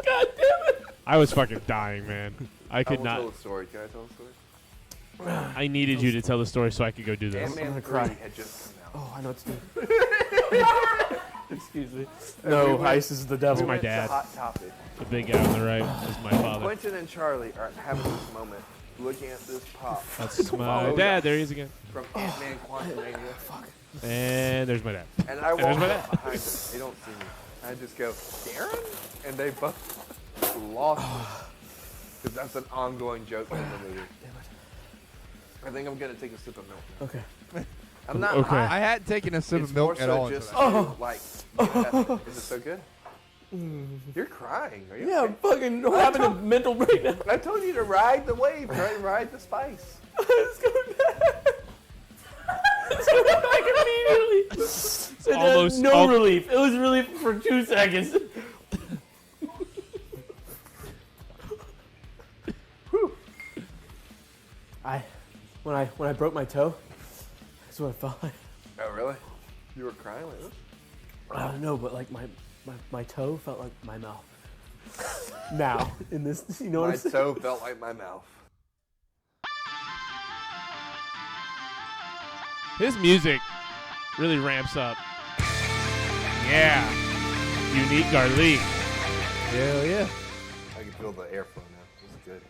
God damn it. I was fucking dying, man. I could will not. tell a story. Can I tell a story? I needed you to tell the story so I could go do this. Ant-Man gonna 3 cry. had just come out. Oh, I know what to do. Excuse me. No, went- Ice is the devil. my We went to dad. Hot Topic. The big guy on the right is my father. Quentin and Charlie are having this moment, looking at this pop That's my dad. There he is again. from Ant-Man Quantumania. And there's my dad. And I And there's walk my up behind them. They don't see me. I just go, Darren? And they both lost it. Because that's an ongoing joke in the movie. I think I'm going to take a sip of milk. Okay. I'm not Okay. high. I hadn't taken a sip It's of more milk at so all. just until to, like, get past it. Is it so good? You're crying. Are you Yeah, okay? I'm fucking having a mental breakdown. I told you to ride the wave. Try to ride the spice. It's going back. It's going back immediately. It had Almost no all- relief. It was relief for 2 seconds. Whew. When I broke my toe, that's what I felt like. Oh, really? You were crying like this? I don't know, but like my toe felt like my mouth. Now, in this, you know what My I'm saying? toe felt like my mouth. His music really ramps up. Yeah. Unique garlic. Hell yeah. I can feel the airflow now. This is good.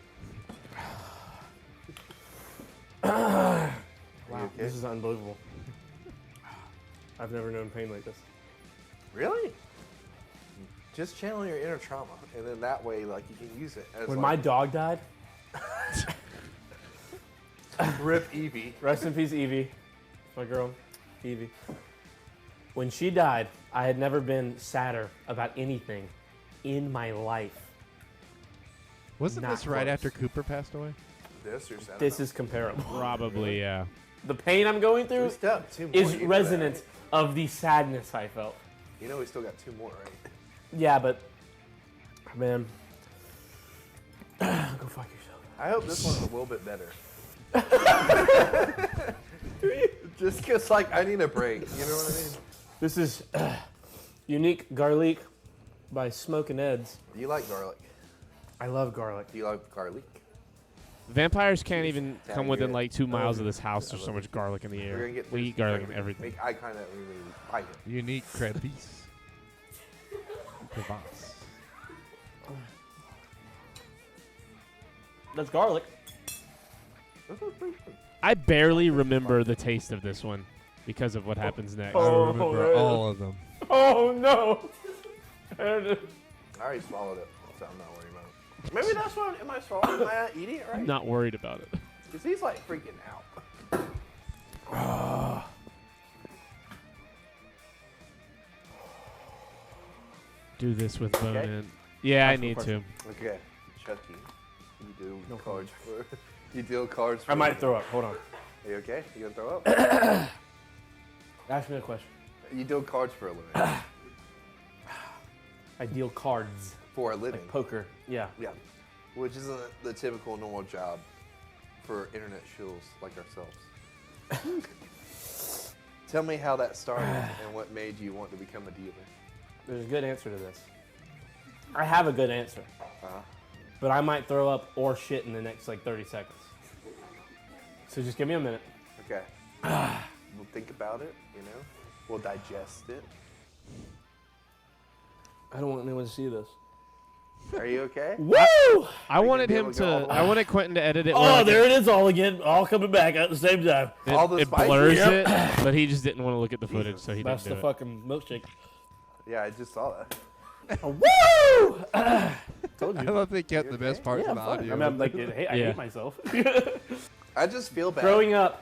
Wow, okay? this is unbelievable. I've never known pain like this. Really? Just channel your inner trauma, and then that way, like, you can use it as When my like, dog died, rip Evie. rest in peace, Evie, my girl, Evie. When she died, I had never been sadder about anything in my life. Wasn't Not this right close. after Cooper passed away? This or something. This is comparable. Probably, yeah. The pain I'm going through We still have 2 more. is You know resonant that, of the sadness I felt. right? You know we still got 2 more, right? Yeah, but man, go fuck yourself. I hope this one's a little bit better. Just because, like, I need a break. You know what I mean? This is Unique Garlic by Smokin' Eds. Do you like garlic? I love garlic. Do you like garlic? Vampires can't even Yeah, come within you're- like 2 miles of this house. I There's so love much garlic in the We're air. gonna get We this eat garlic right in here. everything. Make eye contact when we bite it. Unique crevice. Crevice. That's garlic. This was pretty good. I barely remember the taste of this one because of what happens next. I Oh, remember yeah. all of them. Oh no! I already swallowed it, so I'm not worried about it. Maybe that's what. Am I swallowing? Am I not eating it right? I'm not worried about it. Because he's like freaking out. Do this with bone Okay. in. Yeah, I Ask the need to. question. Okay, Chucky, you do No cards for. You deal cards. For I might throw up. Hold on. Are you okay? You gonna throw up? Ask me a question. You deal cards for a living. I deal cards, For a living. like poker. Yeah. Yeah, which isn't the typical normal job for internet shills like ourselves. Tell me how that started and what made you want to become a dealer. There's a good answer to this. I have a good answer, Uh-huh. but I might throw up or shit in the next like 30 seconds. So just give me a minute. Okay. We'll think about it, you know? We'll digest it. I don't want anyone to see this. Are you okay? Woo! I We wanted can be him able to go all to. the I way. wanted Quentin to edit it. where, Oh, like, there it is all again, all coming back at the same time. It, all the it spices? blurs Yep. it, but he just didn't want to look at the footage, Jesus. so he That's didn't the do it. fucking milkshake. Yeah, I just saw that. Woo! Told I you. love they kept the best parts Yeah, of the fun. audio. I mean, I'm like, hey, I Yeah. hate myself. I just feel bad. Growing up,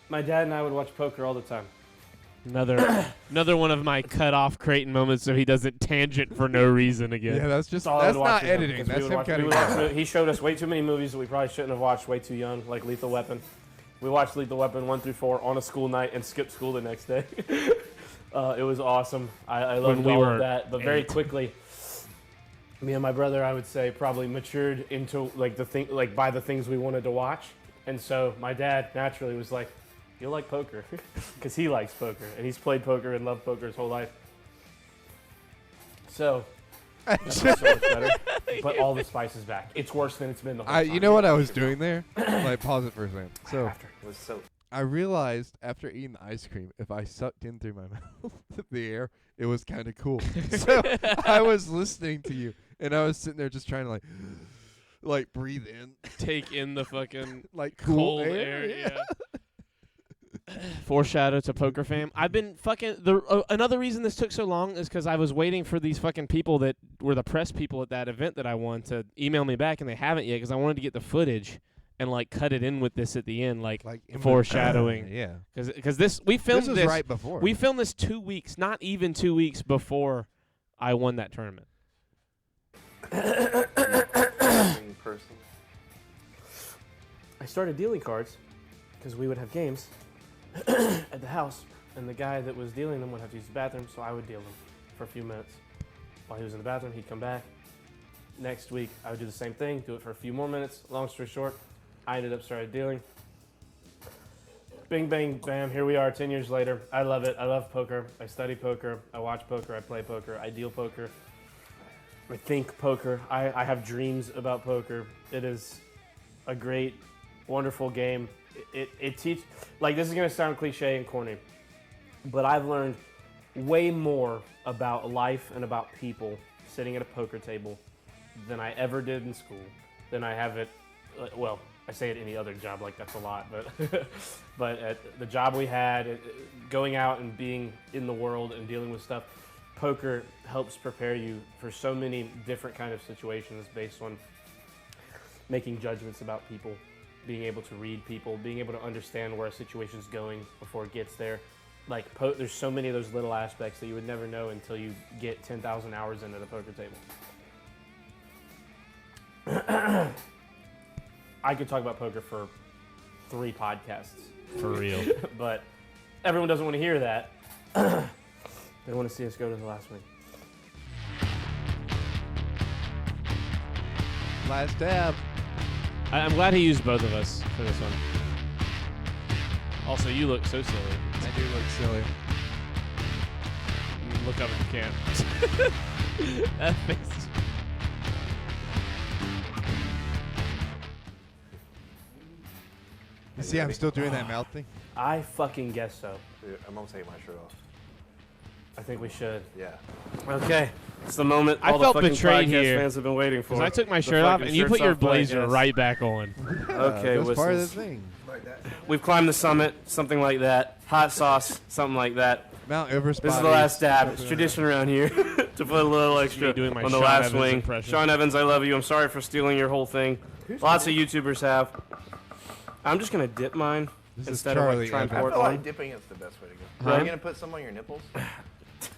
my dad and I would watch poker all the time. Another one of my cut off Creighton moments, so he doesn't tangent for no reason again. yeah, that's just That's all I that's would watch not with him, editing. because we That's would him watch- we cutting. would watch he showed us way too many movies that we probably shouldn't have watched way too young, like Lethal Weapon. We watched Lethal Weapon 1 through 4 on a school night and skipped school the next day. It was awesome. I loved we all were of that, but very 8. quickly, me and my brother, I would say, probably matured into like by the things we wanted to watch, and so my dad naturally was like, "You'll like poker," because he likes poker and he's played poker and loved poker his whole life. So. That's so much better, but all the spice is back. It's worse than it's been the whole time. You know what I was doing there? Like, pause it for a second. So After. It was so. I realized after eating the ice cream, if I sucked in through my mouth the air, it was kind of cool. So I was listening to you, and I was sitting there just trying to like breathe in, Take in the fucking like cool cold air. Yeah. Foreshadow to Poker Fam. I've been fucking another reason this took so long is because I was waiting for these fucking people that were the press people at that event that I won to email me back, and they haven't yet because I wanted to get the footage and like cut it in with this at the end, like in foreshadowing. yeah, Because this we filmed this was right before. We filmed this 2 weeks, not even 2 weeks before I won that tournament. In person. I started dealing cards because we would have games at the house, and the guy that was dealing them would have to use the bathroom, so I would deal them for a few minutes. While he was in the bathroom, he'd come back. Next week, I would do the same thing, do it for a few more minutes. Long story short, I ended up started dealing. Bing, bang, bam, here we are 10 years later. I love it. I love poker. I study poker. I watch poker. I play poker. I deal poker. I think poker. I have dreams about poker. It is a great, wonderful game. It teach like this is gonna sound cliche and corny, but I've learned way more about life and about people sitting at a poker table than I ever did in school, than I have at well, I say at any other job, like that's a lot, but but at the job we had, going out and being in the world and dealing with stuff, poker helps prepare you for so many different kind of situations based on making judgments about people, being able to read people, being able to understand where a situation's going before it gets there. Like, there's so many of those little aspects that you would never know until you get 10,000 hours into the poker table. I could talk about poker for 3 podcasts, For real. but everyone doesn't want to hear that. They want to see us go to the last one. Last tab. I'm glad he used both of us for this one. Also, you look so silly. I do look silly. Look up if you can. That face. You see, I'm still doing that mouth thing. I fucking guess so. Dude, I'm gonna take my shirt off. I think we should. Yeah. Okay. It's the moment I all felt the fucking betrayed podcast here. fans have been waiting for. Because I took my The shirt off fucking and you shirts put your off blazer podcast. right back on. Okay, That's part of the whistles. thing. We've climbed the summit, something like that. Hot sauce, something like that. Mount Everest. This is the last dab. It's tradition around here to put a little extra doing my on the Sean last Evans wing. impression. Sean Evans, I love you. I'm sorry for stealing your whole thing. Lots of YouTubers have. I'm just gonna dip mine This is instead of Charlie like trying to I pour feel it like on. dipping is the best way to go. Huh? Are you gonna put some on your nipples?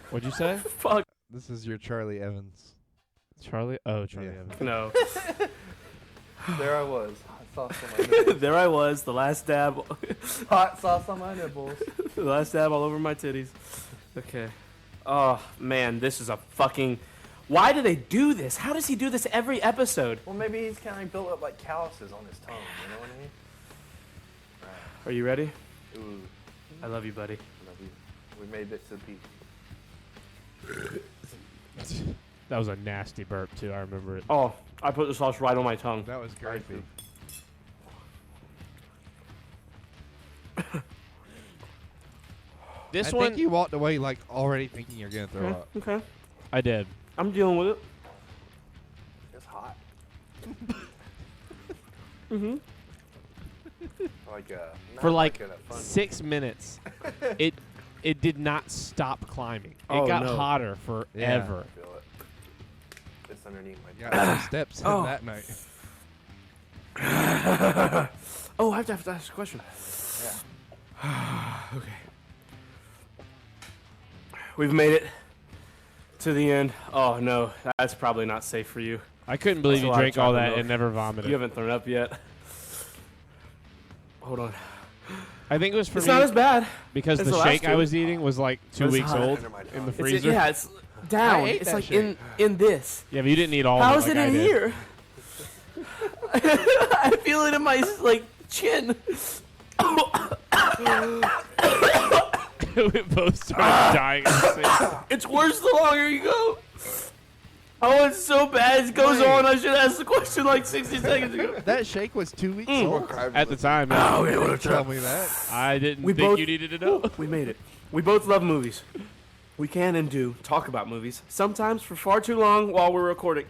What'd you say? Fuck This is your Charlie Evans. Charlie? Oh, Charlie Yeah. Evans. no. There I was. Hot sauce on my nipples. There I was, the last dab, Hot sauce on my nipples. the last dab all over my titties. Okay. Oh man, this is a fucking. Why do they do this? How does he do this every episode? Well, maybe he's kind of built up like calluses on his tongue. You know what I mean? Are you ready? Ooh, I love you, buddy. love you. We made it to peace. That was a nasty burp, too. I remember it. Oh, I put the sauce right on my tongue. That was creepy. This I one, think you walked away like already thinking you're gonna throw Okay. up. Okay. I did. I'm dealing with it. It's hot. Mm-hmm. Like not For like a fun 6 minutes, it did not stop climbing. It Oh, got no. hotter forever. I feel it. It's underneath my Got some steps Oh. in that night. Oh, I have to ask a question. Yeah. Okay. We've made it to the end. Oh no, that's probably not safe for you. I couldn't believe That's a you lot of drank all chocolate that milk. and never vomited. You haven't thrown up yet. Hold on. I think it was for It's me not as bad. because it's the the last shake I two. was eating was like 2 It's weeks hot. old Under my in tongue. the It's- freezer. Yeah, it's down. I ate It's that like shit. in this. Yeah, but you didn't eat all How of is it it like in I did. here? I feel it in my like chin. We both started dying at the same time. It's worse the longer you go. Oh, it's so bad. It goes Wait. on. I should ask the question like 60 seconds ago. That shake was 2 weeks Mm. old. At the time, yeah. Oh, we Don't tell me that. I didn't We think both- you needed to know. We made it. We both love movies. We can and do talk about movies, sometimes for far too long while we're recording.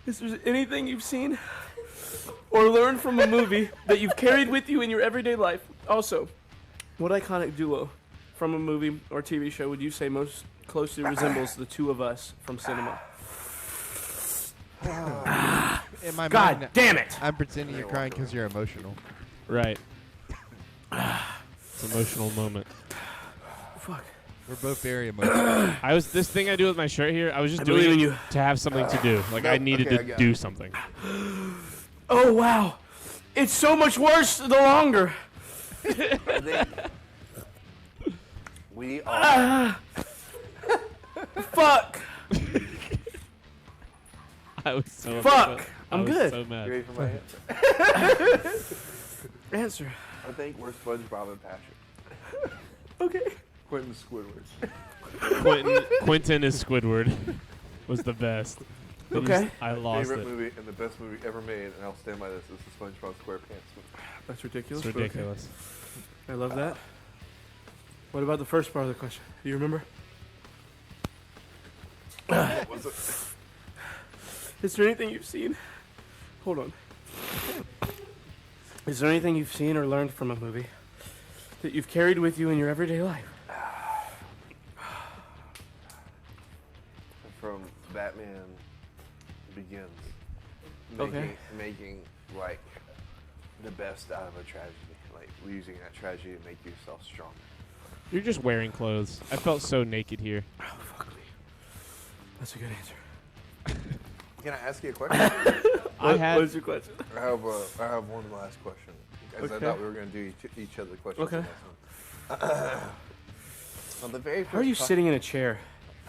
Is there anything you've seen or learned from a movie that you've carried with you in your everyday life? Also, what iconic duo from a movie or TV show would you say most closely resembles the two of us from cinema? In my God mind, damn it! I'm pretending you're crying because you're emotional. Right. It's an emotional moment. Fuck. We're both very emotional. I was this thing I do with my shirt here. I was just I doing believe it in you. to have something to do. Like I Nope. needed Okay, I to got do it. something. Oh wow, it's so much worse the longer. I think we are. Fuck. I was so Fuck. upset. I'm I was good. So You mad. ready for my answer? Answer. I think we're SpongeBob and Patrick. Okay. Quentin Squidward. Quentin is Squidward. Was the best. Okay. I lost Favorite it. movie and the best movie ever made, and I'll stand by this, is the SpongeBob SquarePants movie. That's ridiculous. It's but okay. ridiculous. I love that. What about the first part of the question? Do you remember? What was it? Is there anything you've seen? Hold on. Is there anything you've seen or learned from a movie that you've carried with you in your everyday life? From Batman Begins. Okay. Making like the best out of a tragedy, like using that tragedy to make yourself stronger. You're just wearing clothes. I felt so naked here. Oh, fuck me. That's a good answer. Can I ask you a question? What's your question? I have one last question, because I Okay. thought we were going to do each other questions. Okay. on this one. On the very first How are you po- sitting in a chair?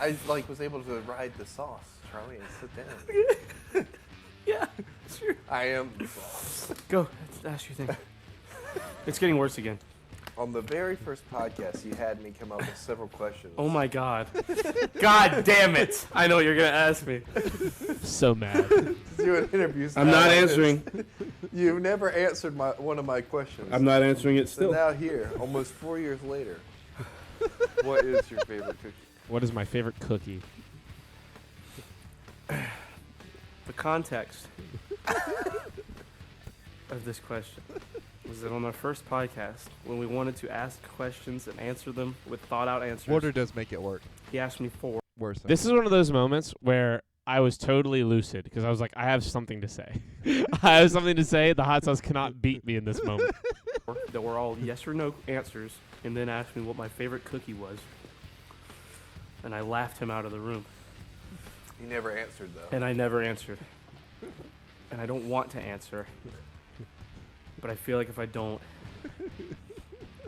I like was able to ride the sauce, Charlie, and sit down. Yeah, sure. I am the sauce. Go. Ask your thing. It's getting worse again. On the very first podcast, you had me come up with several questions. Oh my god. God damn it. I know what you're going to ask me. So mad. Doing interviews. I'm now not like this. answering. You've never answered one of my questions. I'm not answering it So still. now here, almost 4 years later, what is your favorite cookie? What is my favorite cookie? The context of this question was that on our first podcast, when we wanted to ask questions and answer them with thought-out answers, Water does make it work. he asked me 4. Worse. This is one of those moments where I was totally lucid because I was like, I have something to say. I have something to say. The hot sauce cannot beat me in this moment. that were all yes or no answers, and then asked me what my favorite cookie was. And I laughed him out of the room. You never answered though. And I never answered. And I don't want to answer. But I feel like if I don't,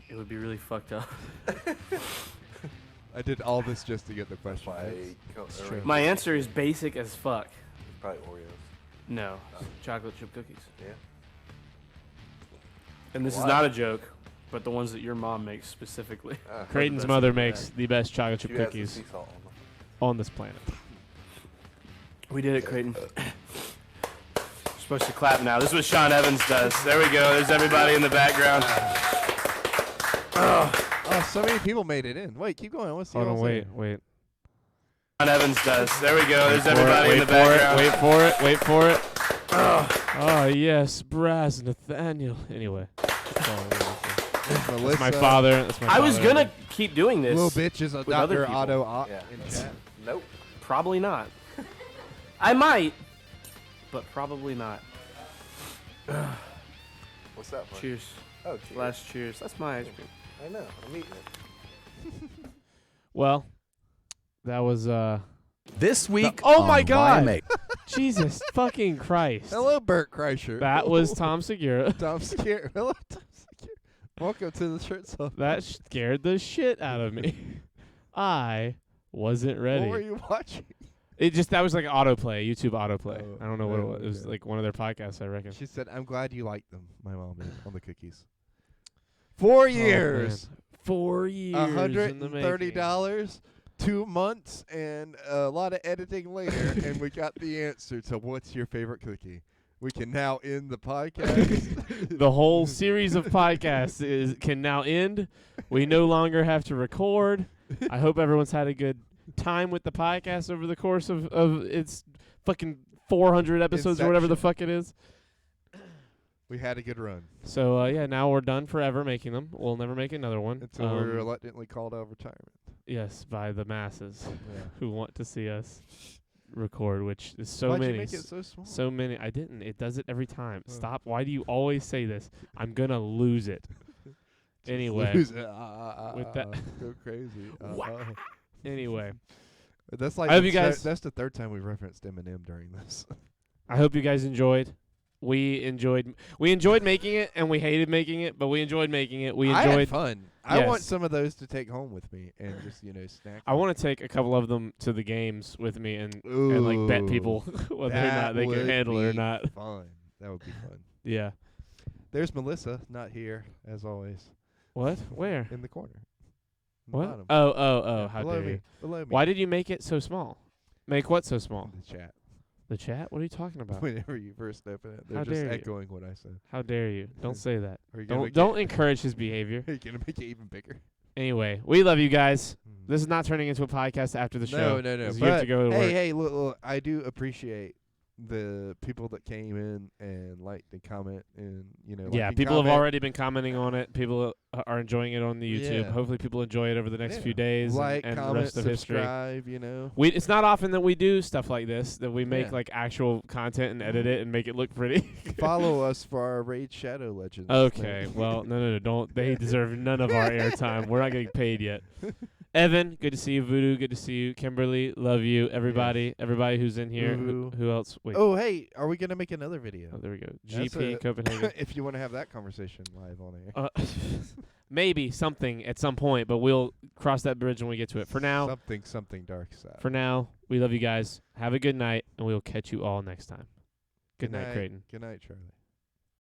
it would be really fucked up. I did all this just to get the question. Why? true. My answer is basic as fuck. Probably Oreos. No. Chocolate chip cookies. Yeah. And this is Why? not a joke, but the ones that your mom makes specifically. Creighton's best mother of the makes the best chocolate chip She has the cookies sea salt on them. on this planet. We did it, Creighton. We're supposed to clap now. This is what Sean Evans does. There we go. There's everybody in the background. Oh, so many people made it in. Wait, keep going. Let's see. Hold on, what else wait. Sean Evans does. There we go. There's Wait for everybody in the background. Wait for it. Oh, yes, Brass Nathaniel. Anyway. That's all I wanted to say. There's That's Melissa. my father. That's my I was father. gonna keep doing this. Little bitch is a with other Dr. people. Otto Ock Yeah. in chat. Nope. Probably not. I might, but probably not. What's that for? Cheers. Oh, cheers. Last cheers. That's my ice cream. I know. I'm eating it. Well, that was This week. oh my on God. YMA. Jesus fucking Christ. Hello, Bert Kreischer. That was Tom Segura. Tom Segura. Hello, Tom Segura. Welcome to the Shirt Off. That scared the shit out of me. I wasn't ready. What were you watching? That was like autoplay, YouTube autoplay. Oh, I don't know what it was. It was okay. like one of their podcasts, I reckon. She said, "I'm glad you liked them." My mom did on the cookies. 4 years, 4 years. in the making. $130, 2 months, and a lot of editing later, and we got the answer to what's your favorite cookie. We can now end the podcast. The whole series of podcasts can now end. We no longer have to record. I hope everyone's had a good time with the podcast over the course of its fucking 400 episodes or whatever the fuck it is. We had a good run So, yeah, now we're done forever making them. We'll never make another one. until we were reluctantly called out of retirement. Yes, by the masses Yeah. who want to see us record, which is so Why'd many. you make it so small? So many. I didn't. It does it every time. Oh. Stop. Why do you always say this? I'm going to lose it. Just Anyway. lose it. With that- go crazy. Anyway. That's like I hope the you guys- That's the third time we've referenced Eminem during this. I hope you guys enjoyed. We enjoyed making it, and we hated making it, but we enjoyed making it. We I had enjoyed. fun. I want Yes. some of those to take home with me and just snack. I want to take a couple of them to the games with me and like bet people whether or not they can handle it or not. Fun. That would be fun. Yeah. There's Melissa, not here as always, What? Where? in the corner. In the What? bottom. Oh! How below dare me. you? Below me. Why did you make it so small? Make what so small? In the chat? The chat? What are you talking about? Whenever you first open it, they're How just dare you. echoing what I said. How dare you? Don't say that. Are you gonna Don't encourage his behavior. Are you gonna make it even bigger? Anyway, we love you guys. Hmm. This is not turning into a podcast after the show. No. 'cause You have to go to work. Hey, look, I do appreciate the people that came in and liked and comment and Yeah, like, people have comment, already been commenting on it. People are enjoying it on the YouTube. Yeah. Hopefully, people enjoy it over the next few days like, and the comment, rest of history. subscribe. It's not often that we do stuff like this, that we make Yeah. like actual content and edit it and make it look pretty. Follow us for our Raid Shadow Legends. Okay, well, no, don't. They deserve none of our airtime. We're not getting paid yet. Evan, good to see you. Voodoo, good to see you. Kimberly, love you. Everybody who's in here. Voodoo. Who else? Wait. Oh, hey, are we gonna make another video? Oh, there we go. That's GP Copenhagen. if you want to have that conversation live on air. Maybe something at some point, but we'll cross that bridge when we get to it. For now, something dark side. we love you guys. Have a good night, and we'll catch you all next time. Good night, Creighton. Good night, Charlie.